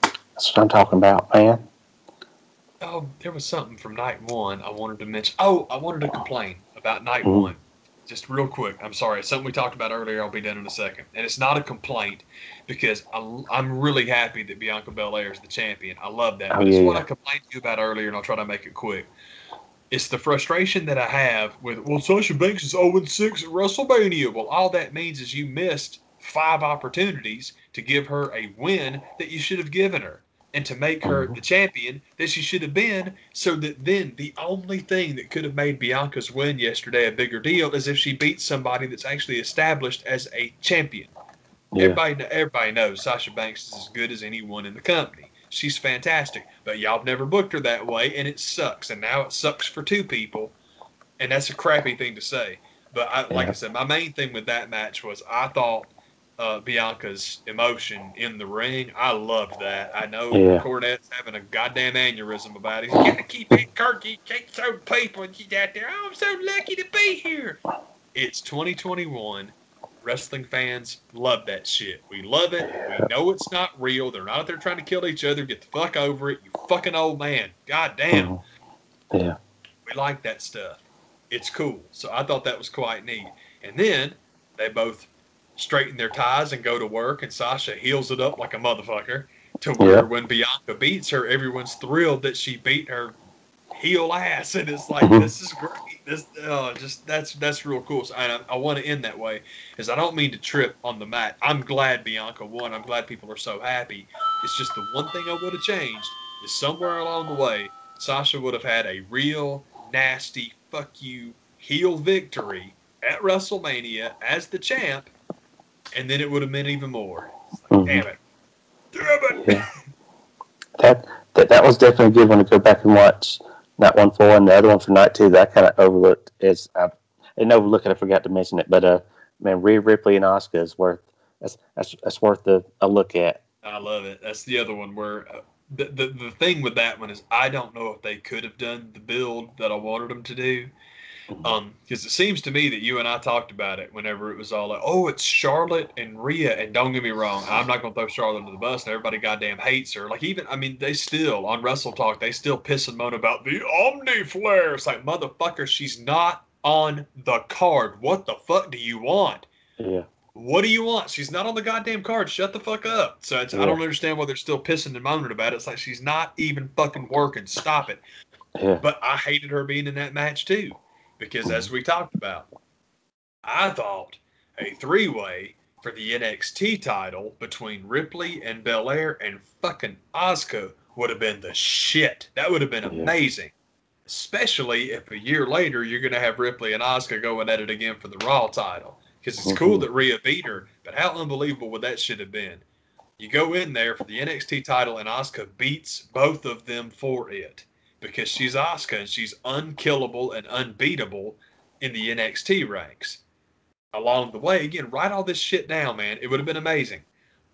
That's what I'm talking about, man. Oh, there was something from night 1 I wanted to mention. Oh, I wanted to complain about night 1. Just real quick. I'm sorry. It's something we talked about earlier. I'll be done in a second. And it's not a complaint because I'm really happy that Bianca Belair is the champion. I love that. But it's what I complained to you about earlier, and I'll try to make it quick. It's the frustration that I have with, Sasha Banks is 0-6 at WrestleMania. Well, all that means is you missed 5 opportunities to give her a win that you should have given her. And to make her the champion that she should have been, so that then the only thing that could have made Bianca's win yesterday a bigger deal is if she beats somebody that's actually established as a champion. Yeah. Everybody knows Sasha Banks is as good as anyone in the company. She's fantastic, but y'all have never booked her that way, and it sucks. And now it sucks for 2 people, and that's a crappy thing to say. But like I said, my main thing with that match was I thought Bianca's emotion in the ring. I loved that. I know Cornette's having a goddamn aneurysm about it. He's got to keep eating turkey, can't show people, and she's out there. Oh, I'm so lucky to be here. It's 2021. Wrestling fans love that shit. We love it. We know it's not real. They're not out there trying to kill each other. Get the fuck over it, you fucking old man. God damn. Yeah. We like that stuff. It's cool. So I thought that was quite neat. And then they both straighten their ties and go to work, and Sasha heals it up like a motherfucker to where when Bianca beats her, everyone's thrilled that she beat her heel ass, and it's like, this is great. That's real cool. So I want to end that way, because I don't mean to trip on the mat. I'm glad Bianca won. I'm glad people are so happy. It's just the one thing I would have changed is somewhere along the way, Sasha would have had a real nasty fuck you heel victory at WrestleMania as the champ. And then it would have meant even more. Like, damn it. Yeah. That was definitely a good one to go back and watch. Night 1 4 and the other one for night 2 that I kind of overlooked. I didn't overlook it. I forgot to mention it. But man, Rhea Ripley and Asuka is worth a look at. I love it. That's the other one where the thing with that one is I don't know if they could have done the build that I wanted them to do. Because it seems to me that you and I talked about it whenever it was all like, oh, it's Charlotte and Rhea. And don't get me wrong, I'm not going to throw Charlotte under the bus, and everybody goddamn hates her. Like, they still, on Wrestle Talk, they still piss and moan about the Omni Flare. It's like, motherfucker, she's not on the card. What the fuck do you want? Yeah. What do you want? She's not on the goddamn card. Shut the fuck up. So I don't understand why they're still pissing and moaning about it. It's like, she's not even fucking working. Stop it. Yeah. But I hated her being in that match, too. Because as we talked about, I thought a three-way for the NXT title between Ripley and Belair and fucking Asuka would have been the shit. That would have been Yeah. amazing. Especially if a year later you're going to have Ripley and Asuka going at it again for the Raw title. Because it's cool that Rhea beat her, but how unbelievable would that shit have been? You go in there for the NXT title and Asuka beats both of them for it. Because she's Asuka and she's unkillable and unbeatable in the NXT ranks. Along the way, again, write all this shit down, man. It would have been amazing.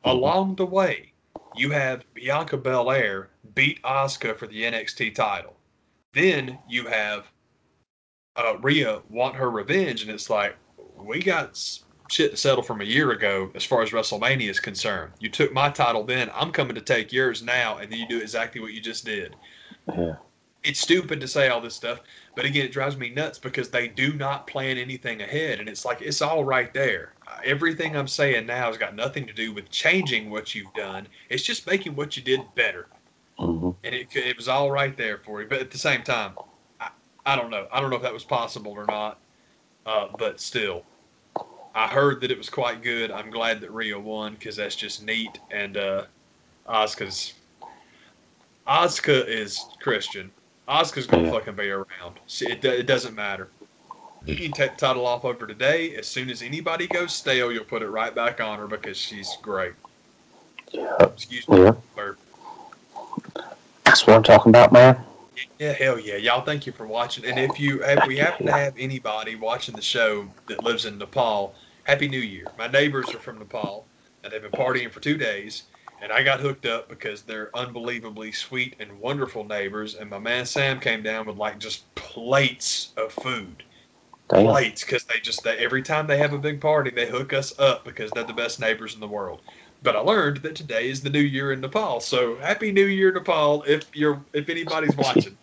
Along the way, you have Bianca Belair beat Asuka for the NXT title. Then you have Rhea want her revenge, and it's like, we got shit to settle from a year ago as far as WrestleMania is concerned. You took my title then, I'm coming to take yours now, and then you do exactly what you just did. Yeah. It's stupid to say all this stuff, but again, it drives me nuts because they do not plan anything ahead, and it's like, it's all right there. Everything I'm saying now has got nothing to do with changing what you've done. It's just making what you did better. Mm-hmm. And it was all right there for you. But at the same time, I don't know. I don't know if that was possible or not. But still, I heard that it was quite good. I'm glad that Rhea won because that's just neat. And Asuka is Christian. Asuka's gonna fucking be around. It doesn't matter. You can take the title off over today. As soon as anybody goes stale, you'll put it right back on her because she's great. Yeah. Excuse me. Yeah. That's what I'm talking about, man. Yeah, hell yeah. Y'all, thank you for watching. And if we happen to have anybody watching the show that lives in Nepal, Happy New Year. My neighbors are from Nepal, and they've been partying for 2 days. And I got hooked up because they're unbelievably sweet and wonderful neighbors. And my man Sam came down with like just plates of food. Damn. Plates, because they every time they have a big party, they hook us up because they're the best neighbors in the world. But I learned that today is the New Year in Nepal. So Happy New Year, Nepal! If anybody's watching.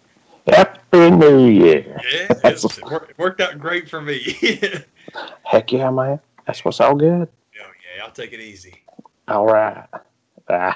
Happy New Year. Yeah, it worked out great for me. Heck yeah, man. That's what's all good. Oh yeah, I'll take it easy. All right. Bye.